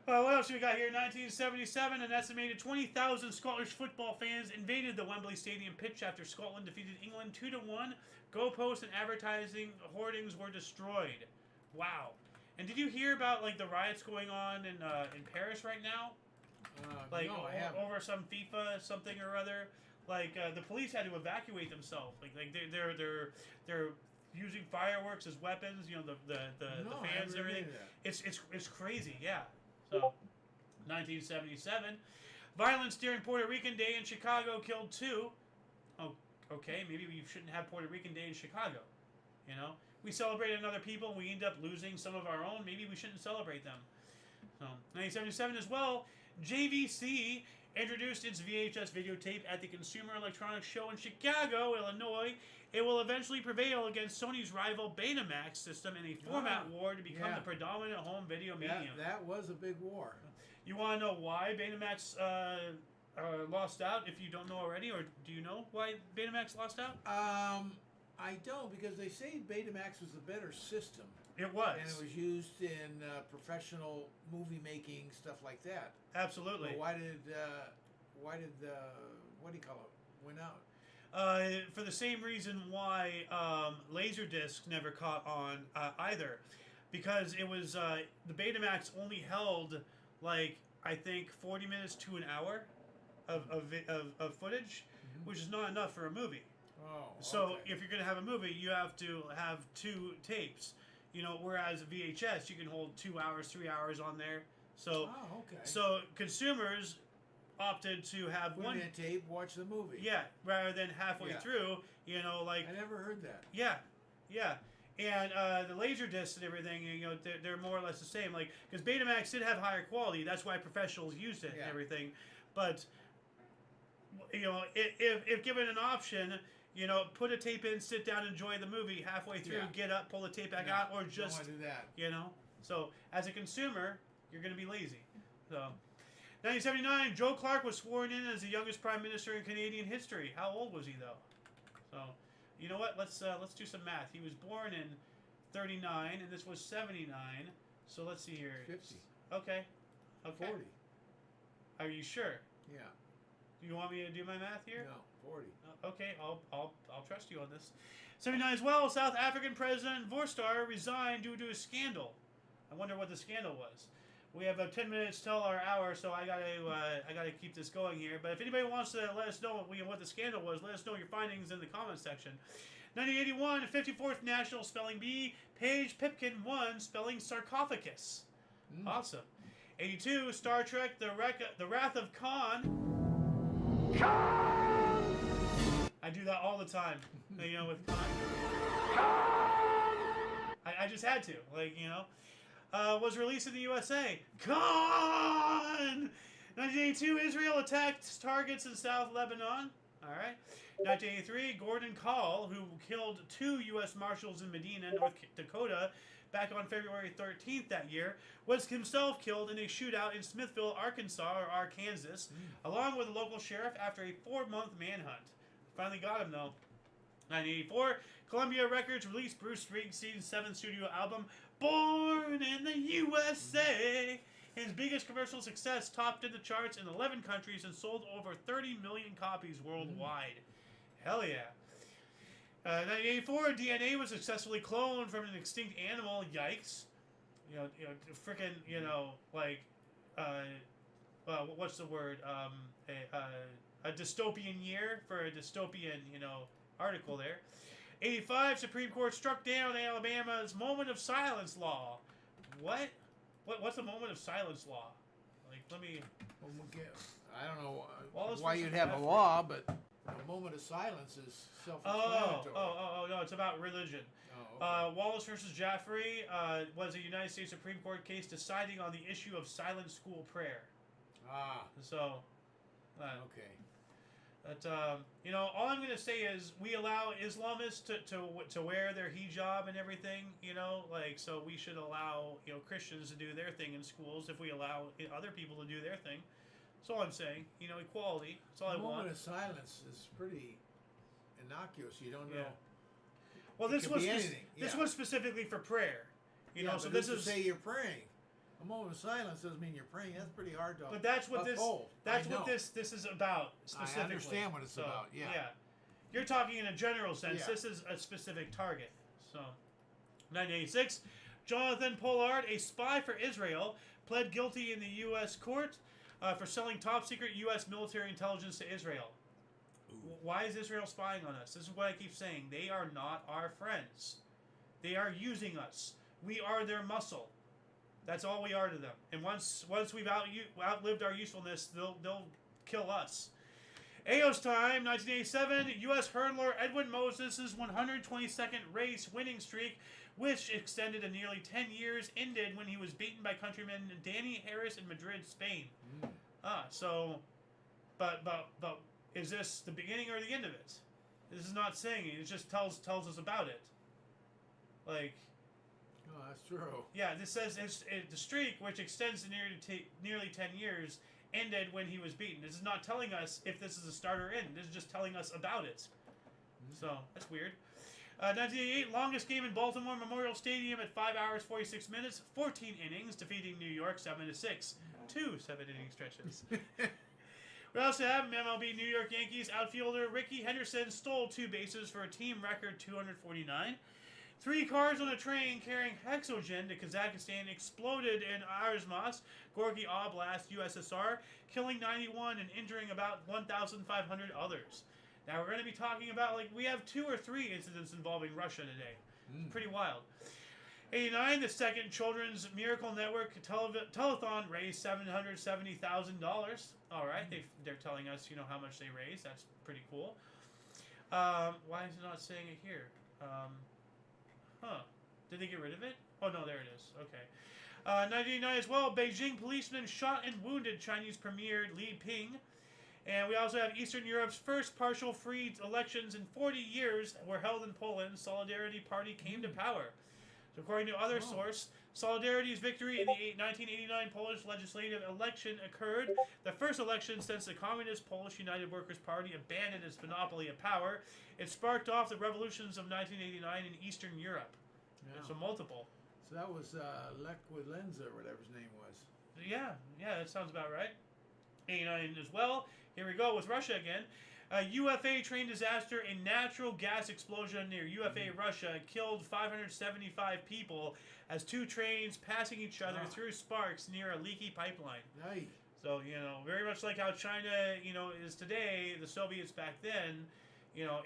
What else do we got here? 1977, an estimated 20,000 Scottish football fans invaded the Wembley Stadium pitch after Scotland defeated England 2-1. Goalposts and advertising hoardings were destroyed. Wow. And did you hear about like the riots going on in Paris right now? Like no, I haven't. Over some FIFA something or other. Like the police had to evacuate themselves. Like they're using fireworks as weapons, the fans and everything. It's crazy, yeah. So, 1977, violence during Puerto Rican Day in Chicago killed 2. Oh, okay, maybe we shouldn't have Puerto Rican Day in Chicago. We celebrated other people and we end up losing some of our own. Maybe we shouldn't celebrate them. So, 1977 as well, JVC introduced its VHS videotape at the Consumer Electronics Show in Chicago, Illinois. It will eventually prevail against Sony's rival Betamax system in a format war to become the predominant home video medium. That was a big war. You want to know why Betamax lost out, if you don't know already, or do you know why Betamax lost out? I don't, because they say Betamax was the better system. It was. And it was used in professional movie making, stuff like that. Absolutely. But why did what do you call it, win out? For the same reason why Laserdisc never caught on either. Because it was, the Betamax only held, like, I think 40 minutes to an hour of footage, which is not enough for a movie. Oh, so if you're going to have a movie, you have to have 2 tapes. Whereas VHS, you can hold 2 hours, 3 hours on there. So, so consumers opted to have put one in a tape, watch the movie. Yeah, rather than halfway through. Like I never heard that. Yeah. And the Laserdiscs and everything, they're more or less the same. Like, because Betamax did have higher quality, that's why professionals used it and everything. But if given an option, put a tape in, sit down, enjoy the movie. Halfway through, get up, pull the tape back out, or just don't want to do that. So as a consumer, you're going to be lazy. So. 1979, Joe Clark was sworn in as the youngest prime minister in Canadian history. How old was he, though? So, you know what? Let's do some math. He was born in 39, and this was 79. So let's see here. 50. Okay. 40. Are you sure? Yeah. Do you want me to do my math here? No, 40. Okay, I'll trust you on this. 79 as well. South African President Voorstar resigned due to a scandal. I wonder what the scandal was. We have 10 minutes till our hour, so I gotta keep this going here. But if anybody wants to let us know what the scandal was, let us know your findings in the comments section. 1981, 54th National Spelling Bee, Paige Pipkin won spelling sarcophagus. Awesome. 82, Star Trek: The Wrath of Khan. Khan! I do that all the time. With Khan. Khan! I just had to. Like, you know. Was released in the USA. Gone! 1982, Israel attacked targets in South Lebanon. All right. 1983, Gordon Call, who killed 2 U.S. Marshals in Medina, North Dakota, back on February 13th that year, was himself killed in a shootout in Smithville, Arkansas, or Arkansas, along with a local sheriff after a 4-month manhunt. Finally got him, though. 1984, Columbia Records released Bruce Springsteen's 7th studio album, Born in the USA. His biggest commercial success, topped in the charts in 11 countries and sold over 30 million copies worldwide. Hell yeah. 1984, DNA was successfully cloned from an extinct animal. Yikes. Freaking, like, what's the word? A dystopian year for a dystopian, article there. 85, Supreme Court struck down Alabama's moment of silence law. What? What's a moment of silence law? Like, let me... I don't know Well, why you'd have a law, but a moment of silence is self-explanatory. No, it's about religion. Oh, okay. Wallace versus Jaffrey was a United States Supreme Court case deciding on the issue of silent school prayer. So, okay. But, all I'm going to say is we allow Islamists to wear their hijab and everything, so we should allow, Christians to do their thing in schools if we allow other people to do their thing. That's all I'm saying. Equality. That's all I want. A moment of silence is pretty innocuous. You don't know. Yeah. Well, this was specifically for prayer. So this is... say you're praying. A moment of silence doesn't mean you're praying. That's pretty hard to But that's what uphold. this is about specifically. I understand what it's about. Yeah. You're talking in a general sense. Yeah. This is a specific target. So, 1986, Jonathan Pollard, a spy for Israel, pled guilty in the U.S. court for selling top secret U.S. military intelligence to Israel. Why is Israel spying on us? This is what I keep saying. They are not our friends. They are using us. We are their muscle. That's all we are to them. And once we've outlived our usefulness, they'll kill us. Ao's time, 1987, U.S. hurdler Edwin Moses' 122nd race winning streak, which extended to nearly 10 years, ended when he was beaten by countryman Danny Harris in Madrid, Spain. But is this the beginning or the end of it? This is not saying it. It just tells us about it. Like... Oh, that's true. Yeah, this says the streak, which extends to nearly 10 years, ended when he was beaten. This is not telling us if this is a start or end. This is just telling us about it. So, that's weird. 1988, longest game in Baltimore Memorial Stadium at 5 hours, 46 minutes, 14 innings, defeating New York 7-6. 2 7-inning stretches. We also have MLB New York Yankees outfielder Ricky Henderson stole 2 bases for a team record 249. 3 cars on a train carrying hexogen to Kazakhstan exploded in Arzmas, Gorky Oblast, USSR, killing 91 and injuring about 1,500 others. Now we're going to be talking about, we have 2 or 3 incidents involving Russia today. It's pretty wild. 89, the second Children's Miracle Network telethon raised $770,000. All right, they're telling us, how much they raised. That's pretty cool. Why is it not saying it here? Did they get rid of it? Oh, no, there it is. Okay. 1989 as well, Beijing policemen shot and wounded Chinese Premier Li Ping. And we also have Eastern Europe's first partial free elections in 40 years were held in Poland. Solidarity Party came to power. So according to other source, Solidarity's victory in the 1989 Polish legislative election occurred, the first election since the Communist Polish United Workers' Party abandoned its monopoly of power. It sparked off the revolutions of 1989 in Eastern Europe. Yeah. So multiple. So that was Lech Walesa, or whatever his name was. Yeah, that sounds about right. 89 as well. Here we go with Russia again. A UFA train disaster, a natural gas explosion near UFA, Russia, killed 575 people as 2 trains passing each other through sparks near a leaky pipeline. Nice. So, very much like how China, is today, the Soviets back then,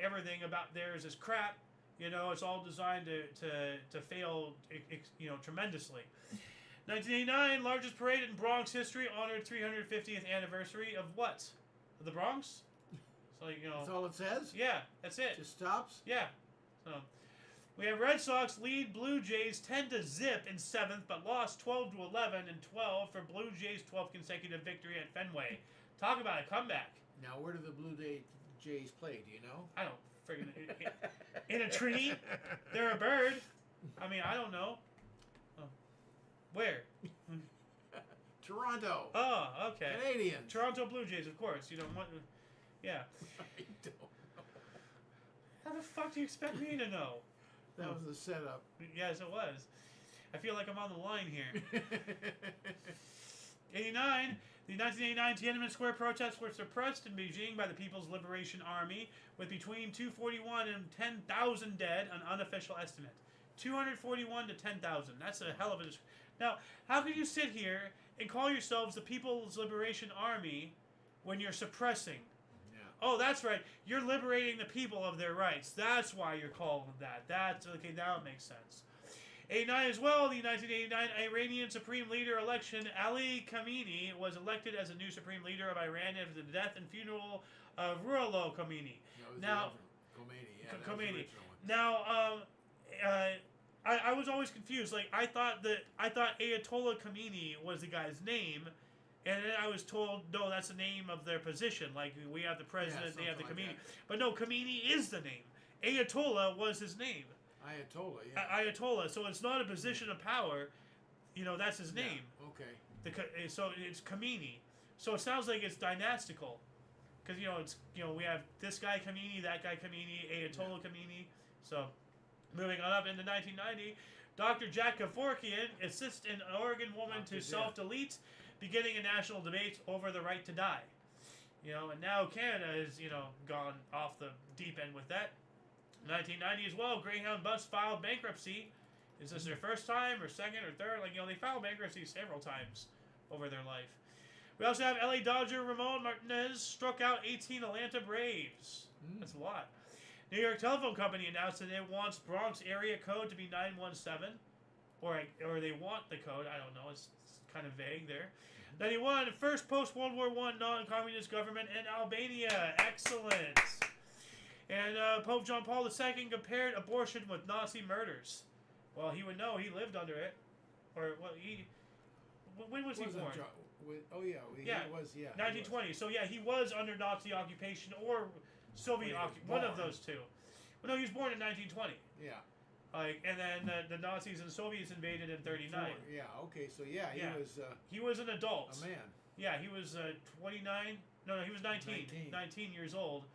everything about theirs is crap. It's all designed to fail, tremendously. 1989, largest parade in Bronx history, honored 350th anniversary of what? Of the Bronx? So, That's all it says? Yeah, that's it. Just stops? Yeah. So, We have Red Sox lead Blue Jays 10-0 in 7th, but lost 12-11 in 12 for Blue Jays' 12th consecutive victory at Fenway. Talk about a comeback. Now, where do the Blue Jays play? Do you know? I don't friggin' in a tree. They're a bird. I mean, I don't know. Oh. Where? Toronto. Oh, okay. Canadians. Toronto Blue Jays, of course. You don't want. Yeah. I don't know. How the fuck do you expect me to know? That was the setup. Yes, it was. I feel like I'm on the line here. 89. The 1989 Tiananmen Square protests were suppressed in Beijing by the People's Liberation Army, with between 241 and 10,000 dead, an unofficial estimate. 241 to 10,000. That's a hell of a... Now, how can you sit here and call yourselves the People's Liberation Army when you're suppressing? Yeah. Oh, that's right. You're liberating the people of their rights. That's why you're calling that. That's... Okay, now it makes sense. 89 as well, the 1989 Iranian Supreme Leader election, Ali Khamenei was elected as a new Supreme Leader of Iran after the death and funeral of Ruhollah Khomeini. Now, Khomeini, yeah, Khomeini. Now, I was always confused. Like, I thought Ayatollah Khomeini was the guy's name, and then I was told, no, that's the name of their position. Like, we have the president, they have the Khomeini. But no, Khomeini is the name. Ayatollah was his name. Ayatollah, yeah. Ayatollah. So it's not a position of power. You know, that's his name. Okay. So it's Khomeini. So it sounds like it's dynastical. Because, we have this guy Khomeini, that guy Khomeini, Ayatollah Khomeini. So, moving on up into 1990, Dr. Jack Kevorkian assists an Oregon woman to self-delete, beginning a national debate over the right to die. And now Canada has, gone off the deep end with that. 1990 as well, Greyhound Bus filed bankruptcy. Is this their first time or second or third? They filed bankruptcy several times over their life. We also have LA Dodger Ramon Martinez struck out 18 Atlanta Braves. That's a lot. New York Telephone Company announced that it wants Bronx area code to be 917. Or they want the code. I don't know. It's kind of vague there. 91, first post-World War I non-communist government in Albania. Excellent. And Pope John Paul II compared abortion with Nazi murders. Well, he would know. He lived under it. Or, well, when was he born? He was, 1920. So, yeah, he was under Nazi occupation or Soviet occupation. One of those two. Well, no, he was born in 1920. Yeah. And then the Nazis and Soviets invaded in 39. Yeah, okay, so he was... he was an adult. A man. Yeah, he was 29. No, he was 19 years old.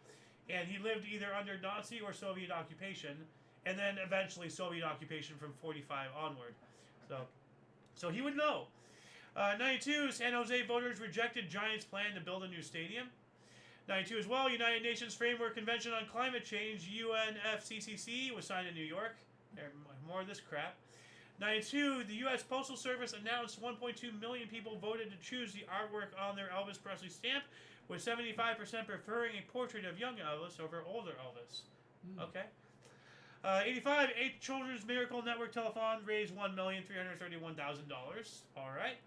And he lived either under Nazi or Soviet occupation, and then eventually Soviet occupation from 45 onward. So he would know. 92, San Jose voters rejected Giants' plan to build a new stadium. 92 as well, United Nations Framework Convention on Climate Change, UNFCCC, was signed in New York. More of this crap. 92, the U.S. Postal Service announced 1.2 million people voted to choose the artwork on their Elvis Presley stamp, with 75% preferring a portrait of young Elvis over older Elvis. Okay. 85, 8 Children's Miracle Network Telethon raised $1,331,000. All right.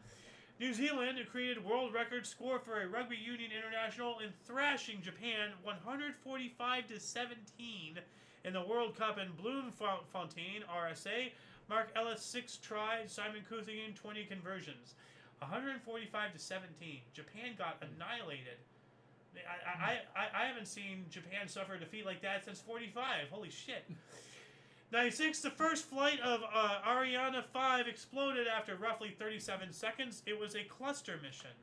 New Zealand created world record score for a rugby union international in thrashing Japan 145-17 in the World Cup in Bloemfontein, RSA. Mark Ellis 6 tries, Simon Couthigan 20 conversions. 145-17. Japan got annihilated. I haven't seen Japan suffer a defeat like that since 45. Holy shit. 96, the first flight of Ariane 5 exploded after roughly 37 seconds. It was a cluster mission.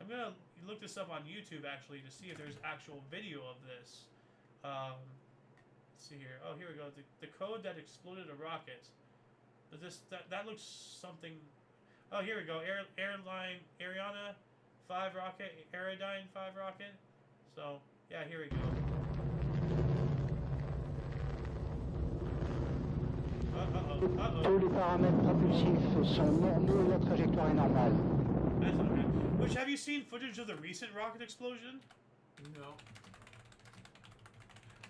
I'm going to look this up on YouTube, actually, to see if there's actual video of this. Let's see here. Oh, here we go. The code that exploded a rocket. But that looks something... Oh, here we go. Airline Ariane 5 rocket, Aerodyne 5 rocket. So, yeah, here we go. Tous les paramètres propulsifs sont normaux, la trajectoire est normale. That's not right. Which, have you seen footage of the recent rocket explosion? No.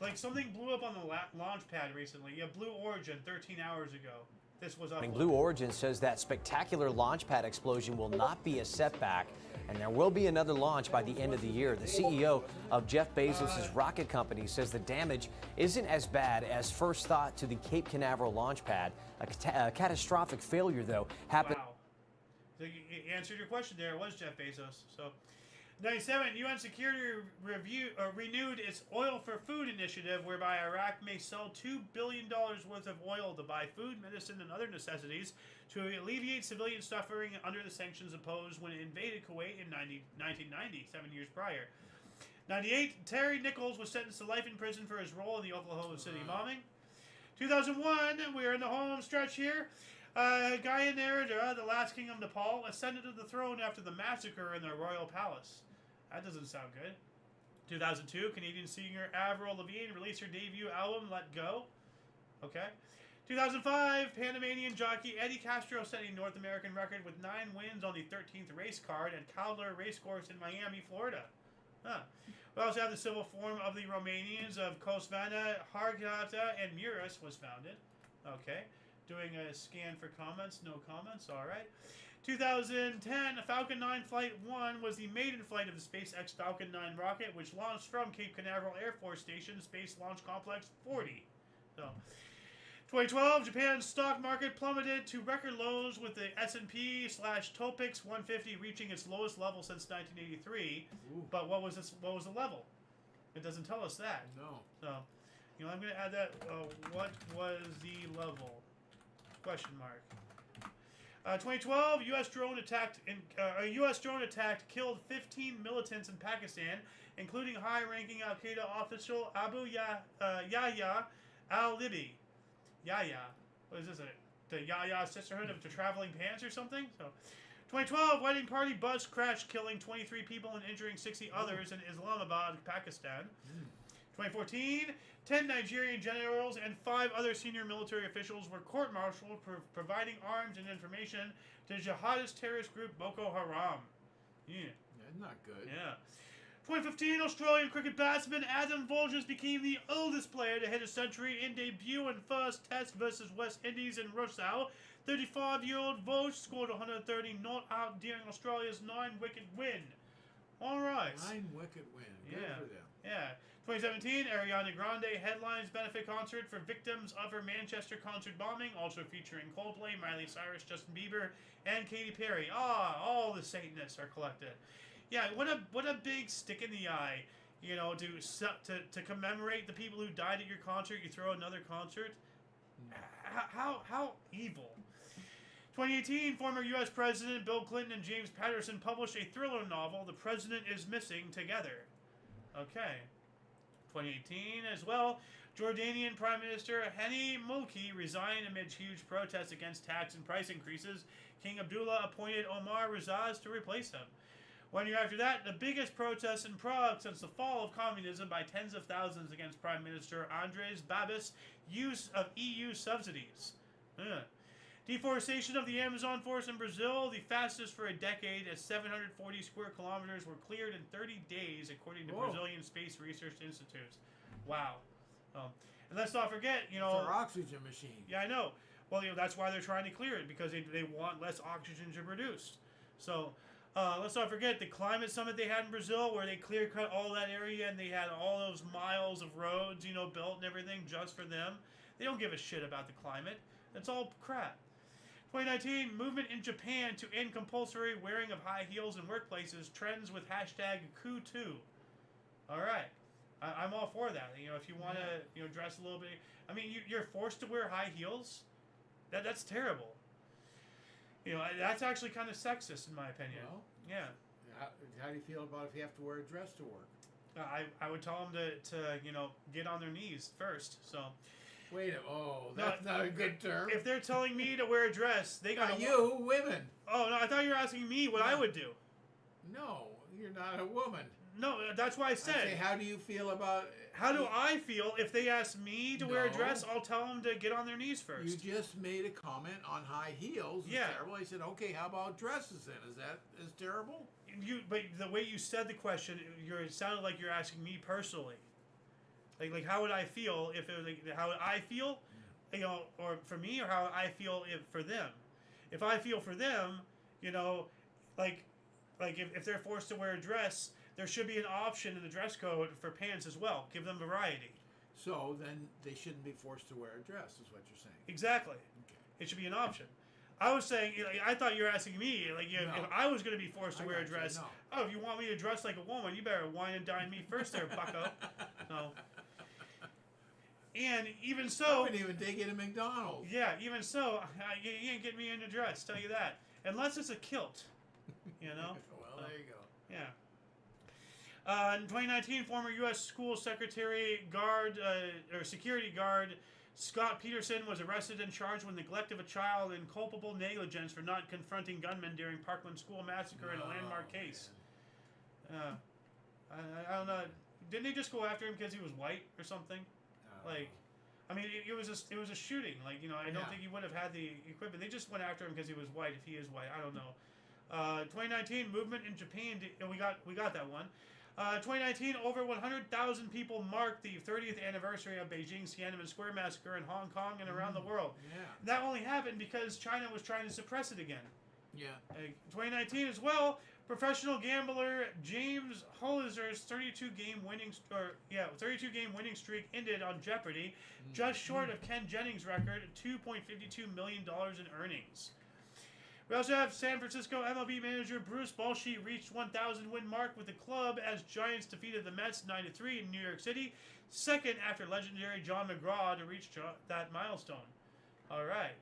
Like something blew up on the launch pad recently. Yeah, Blue Origin 13 hours ago. This was uploaded. Blue Origin says that spectacular launch pad explosion will not be a setback, and there will be another launch by the end of the year. The CEO of Jeff Bezos' rocket company says the damage isn't as bad as first thought to the Cape Canaveral launch pad. A catastrophic failure, though, happened. Wow. So you answered your question there. It was Jeff Bezos. So, 97, UN Security renewed its Oil for Food initiative, whereby Iraq may sell $2 billion worth of oil to buy food, medicine, and other necessities to alleviate civilian suffering under the sanctions imposed when it invaded Kuwait in 1990, 7 years prior. 98, Terry Nichols was sentenced to life in prison for his role in the Oklahoma City bombing. 2001, we're in the home stretch here. Gyanarada, the last king of Nepal, ascended to the throne after the massacre in the royal palace. That doesn't sound good. 2002, Canadian singer Avril Lavigne released her debut album, Let Go. Okay. 2005, Panamanian jockey Eddie Castro set a North American record with 9 wins on the 13th race card at Cowler Racecourse in Miami, Florida. Huh. We also have the civil form of the Romanians of Kosvana, Harghata, and Muris was founded. Okay. Doing a scan for comments. No comments. All right. 2010, Falcon 9 Flight 1 was the maiden flight of the SpaceX Falcon 9 rocket, which launched from Cape Canaveral Air Force Station, Space Launch Complex 40. So, 2012, Japan's stock market plummeted to record lows with the S&P/Topix 150 reaching its lowest level since 1983. Ooh. But what was the level? It doesn't tell us that. No. So, I'm going to add that. What was the level? Question mark. 2012, U.S. drone attack killed 15 militants in Pakistan, including high-ranking Al-Qaeda official Abu Yahya al-Libi. Yahya. What is this? The Yahya Sisterhood of the Traveling Pants or something? So, 2012, wedding party bus crash killing 23 people and injuring 60 others in Islamabad, Pakistan. 2014, 10 Nigerian generals and 5 other senior military officials were court-martialed for providing arms and information to jihadist terrorist group Boko Haram. Yeah. That's not good. Yeah. 2015, Australian cricket batsman Adam Volges became the oldest player to hit a century in debut and first test versus West Indies in Roseau. 35-year-old Volges scored 130 not out during Australia's 9-wicket win. All right. 9-wicket win. Good for them. Yeah. 2017, Ariana Grande headlines benefit concert for victims of her Manchester concert bombing, also featuring Coldplay, Miley Cyrus, Justin Bieber, and Katy Perry. All the Satanists are collected. Yeah, what a big stick in the eye, to commemorate the people who died at your concert. You throw another concert. How evil. 2018, former U.S. President Bill Clinton and James Patterson published a thriller novel, The President is Missing, together. Okay. 2018 as well, Jordanian Prime Minister Hani Mulki resigned amid huge protests against tax and price increases. King Abdullah appointed Omar Razaz to replace him. 1 year after that, the biggest protests in Prague since the fall of communism by tens of thousands against Prime Minister Andres Babis' use of EU subsidies. Deforestation of the Amazon forest in Brazil, the fastest for a decade, as 740 square kilometers were cleared in 30 days, according to Brazilian Space Research Institute. Wow. And let's not forget, It's our oxygen machine. Yeah, I know. Well, that's why they're trying to clear it, because they want less oxygen to produce. So, let's not forget the climate summit they had in Brazil, where they clear-cut all that area, and they had all those miles of roads, built and everything just for them. They don't give a shit about the climate. It's all crap. 2019, movement in Japan to end compulsory wearing of high heels in workplaces trends with hashtag #Ku2. All right. I'm all for that. If you want to, dress a little bit. I mean, you're forced to wear high heels. That's terrible. That's actually kind of sexist in my opinion. Well, yeah. How do you feel about if you have to wear a dress to work? I would tell them to get on their knees first. So. Wait that's not a good term. If they're telling me to wear a dress, they got women. Oh, no, I thought you were asking me what I would do. No, you're not a woman. No, that's why I said. How do you feel about... How do I feel if they ask me to wear a dress? I'll tell them to get on their knes first. You just made a comment on high heels. It's terrible. I said, okay, how about dresses then? Is that as terrible? But the way you said the question, it sounded like you're asking me personally. Like how would I feel if it was like how would I feel, you know, or for me, or how would I feel if for them? If I feel for them, you know, like if they're forced to wear a dress, there should be an option in the dress code for pants as well. Give them variety. So then they shouldn't be forced to wear a dress, is what you're saying. Exactly. Okay. It should be an option. I was saying, you know, I thought you were asking me, like, you know, No. if I was going to be forced to I wear a gotcha, dress. no. Oh, if you want me to dress like a woman, you better wine and dine me first, there, bucko. No. And even I so, wouldn't even take it at McDonald's. yeah, even so, you ain't getting me in a dress. Tell you that. Unless it's a kilt, you know. Well, there you go. Yeah. In 2019, former U.S. School Secretary Security Guard Scott Peterson was arrested and charged with neglect of a child and culpable negligence for not confronting gunmen during Parkland School massacre in a landmark case. I don't know. Didn't they just go after him because he was white or something? Like, I mean, it was a shooting. Like, you know, I don't think he would have had the equipment. They just went after him because he was white. If he is white, I don't know. 2019 movement in Japan. We got that one. 2019, over 100,000 people marked the 30th anniversary of Beijing's Tiananmen Square massacre in Hong Kong and around the world. Yeah. That only happened because China was trying to suppress it again. Yeah. 2019 as well, professional gambler James Hollister's 32-game winning streak ended on Jeopardy, just short of Ken Jennings' record, $2.52 million in earnings. We also have San Francisco MLB manager Bruce Bochy reached 1,000 win mark with the club as Giants defeated the Mets 9-3 in New York City, second after legendary John McGraw to reach that milestone. All right.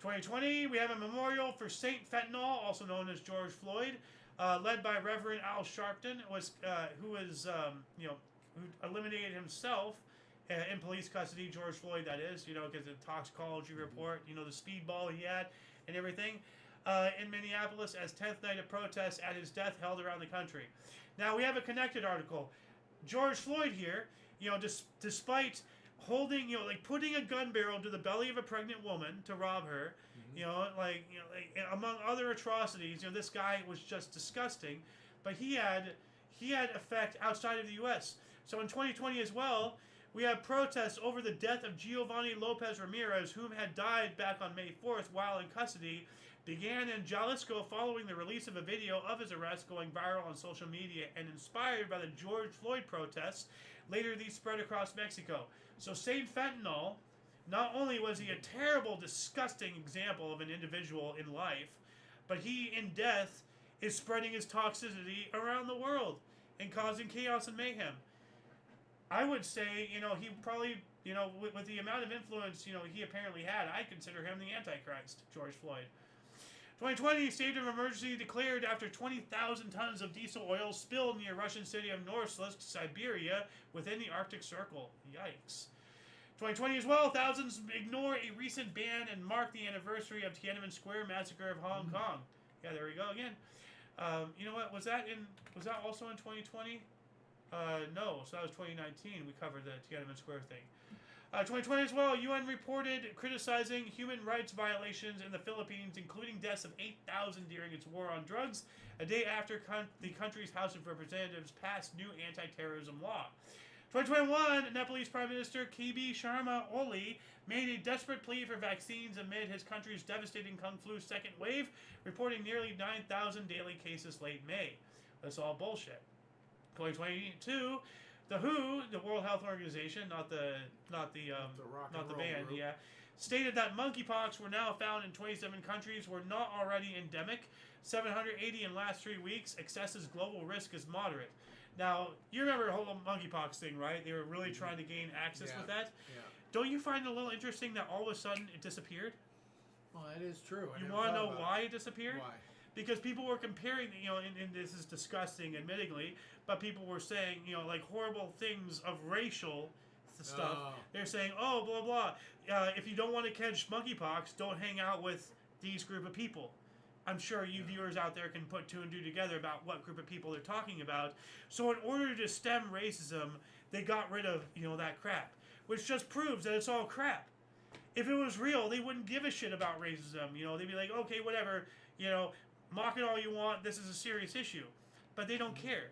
2020, we have a memorial for Saint Fentanyl, also known as George Floyd, led by Reverend Al Sharpton, who eliminated himself in police custody. George Floyd, that is, you know, because the toxicology report, you know, the speedball he had and everything. In Minneapolis as 10th night of protests at his death held around the country. Now, we have a connected article. George Floyd here, you know, despite holding, you know, like putting a gun barrel to the belly of a pregnant woman to rob her, you know, like among other atrocities, you know, this guy was just disgusting, but he had effect outside of the U.S. So in 2020 as well, we have protests over the death of Giovanni Lopez Ramirez, whom had died back on May 4th while in custody, began in Jalisco following the release of a video of his arrest going viral on social media and inspired by the George Floyd protests. Later, these spread across Mexico. So Saint Fentanyl, not only was he a terrible, disgusting example of an individual in life, but he, in death, is spreading his toxicity around the world and causing chaos and mayhem. I would say, you know, he probably, you know, with the amount of influence, you know, he apparently had, I consider him the Antichrist, George Floyd. 2020, state of emergency declared after 20,000 tons of diesel oil spilled near Russian city of Norilsk, Siberia, within the Arctic Circle. Yikes. 2020 as well, thousands ignore a recent ban and mark the anniversary of Tiananmen Square massacre of Hong Kong. Yeah, there we go again. You know what? Was that also in 2020? No, so that was 2019. We covered the Tiananmen Square thing. 2020 as well, UN reported criticizing human rights violations in the Philippines, including deaths of 8,000 during its war on drugs, a day after the country's House of Representatives passed new anti-terrorism law. 2021, Nepalese Prime Minister KB Sharma Oli made a desperate plea for vaccines amid his country's devastating Kung Flu second wave, reporting nearly 9,000 daily cases late May. That's all bullshit. 2022, the WHO, the World Health Organization, not the band, group. yeah, stated that monkeypox were now found in 27 countries were not already endemic. 780 in last 3 weeks. Assesses global risk as moderate. Now, you remember the whole monkeypox thing, right? They were really trying to gain access with that. Yeah. Don't you find it a little interesting that all of a sudden it disappeared? Well, that is true. You want to know why it disappeared? Why? Because people were comparing, you know, and this is disgusting, admittingly, but people were saying, you know, like horrible things of racial stuff. Oh. They're saying, oh, blah, blah. If you don't want to catch monkeypox, don't hang out with these group of people. I'm sure you viewers out there can put two and two together about what group of people they're talking about. So in order to stem racism, they got rid of, you know, that crap, which just proves that it's all crap. If it was real, they wouldn't give a shit about racism. You know, they'd be like, okay, whatever, you know, mock it all you want. This is a serious issue. But they don't care.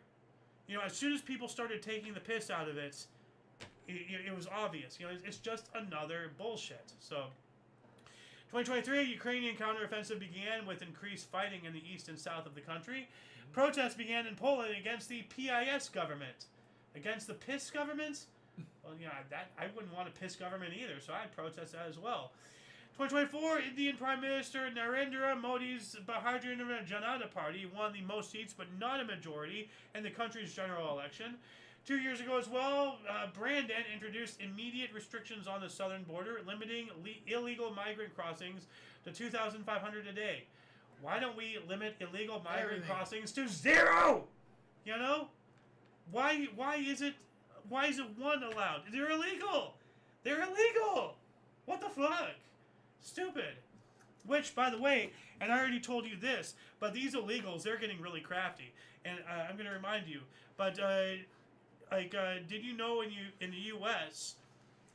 You know, as soon as people started taking the piss out of it, it was obvious. It's just another bullshit. So, 2023, Ukrainian counteroffensive began with increased fighting in the east and south of the country. Protests began in Poland against the PIS government. Against the PIS government? Well, I wouldn't want a PIS government either, so I'd protest that as well. 2024, Indian Prime Minister Narendra Modi's Bharatiya Janata Party won the most seats, but not a majority, in the country's general election. 2 years ago as well, Brandon introduced immediate restrictions on the southern border, limiting illegal migrant crossings to 2,500 a day. Why don't we limit illegal migrant crossings to 0? Why is it 1 allowed? They're illegal. They're illegal. What the fuck? Stupid. Which, by the way, and I already told you this, but these illegals, they're getting really crafty. And I'm going to remind you, but did you know in the U.S.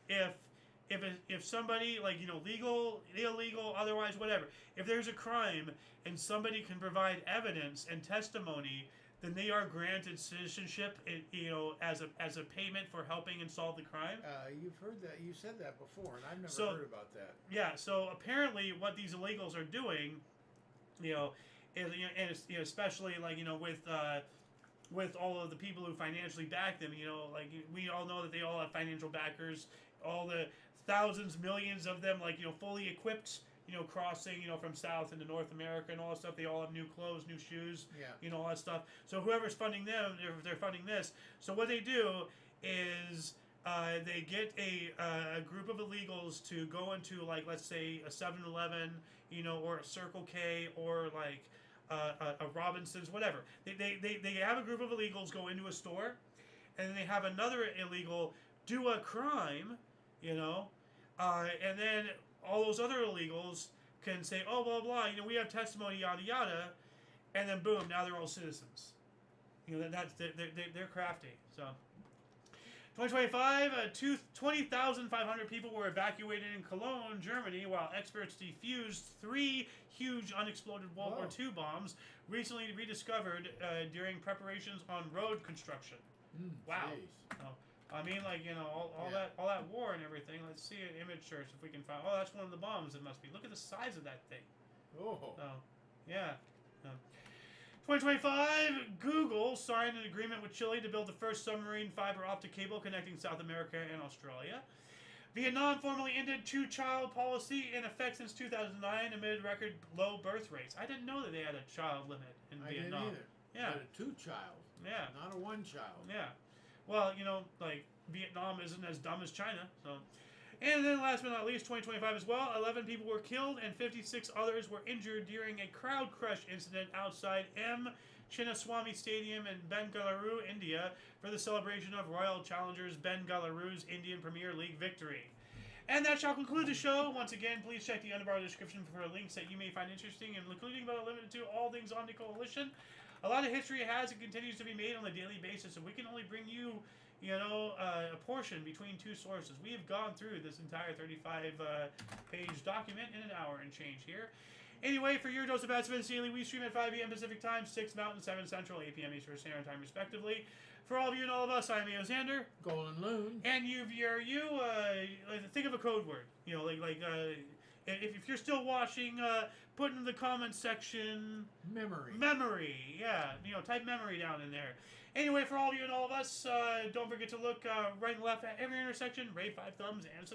if somebody legal, illegal, otherwise whatever, if there's a crime and somebody can provide evidence and testimony, then they are granted citizenship, as a payment for helping and solve the crime. You've heard that. You said that before, and I've never heard about that. Yeah. So apparently, what these illegals are doing, and especially with all of the people who financially back them, we all know that they all have financial backers, all the thousands, millions of them, fully equipped, crossing, from South into North America and all that stuff. They all have new clothes, new shoes, all that stuff. So whoever's funding them, they're funding this. So what they do is they get a group of illegals to go into, let's say, a 7-Eleven, or a Circle K, or a Robinson's, whatever. They have a group of illegals go into a store, and then they have another illegal do a crime, and then all those other illegals can say, oh, blah, blah, we have testimony, yada, yada, and then boom, now they're all citizens. They're crafty. So, 2025, 20,500 people were evacuated in Cologne, Germany, while experts defused 3 huge unexploded World War II bombs recently rediscovered during preparations on road construction. Wow. I mean, all that war and everything. Let's see an image search if we can find. Oh, that's one of the bombs. It must be. Look at the size of that thing. Oh, yeah. 2025, Google signed an agreement with Chile to build the first submarine fiber optic cable connecting South America and Australia. Vietnam formally ended 2-child policy in effect since 2009 amid record low birth rates. I didn't know that they had a child limit in Vietnam. I didn't either. Yeah. But a 2-child. Yeah. Not a 1-child. Yeah. Well, Vietnam isn't as dumb as China, so. And then last but not least, 2025 as well, 11 people were killed and 56 others were injured during a crowd crush incident outside M. Chinnaswamy Stadium in Bengaluru, India, for the celebration of Royal Challengers Bengaluru's Indian Premier League victory. And that shall conclude the show. Once again, please check the underbar description for links that you may find interesting, including but not limited to all things Omni Coalition. A lot of history has and continues to be made on a daily basis, and we can only bring you, a portion between 2 sources. We have gone through this entire 35-page document in an hour and change here. Anyway, for your dose of Bats Vince Daily, we stream at 5 p.m. Pacific Time, 6 Mountain, 7 Central, 8 p.m. Eastern Standard Time, respectively. For all of you and all of us, I'm Xander. Golden Loon. And think of a code word. If you're still watching, put in the comment section... Memory, yeah. Type memory down in there. Anyway, for all of you and all of us, don't forget to look right and left at every intersection, rate 5 thumbs, and subscribe.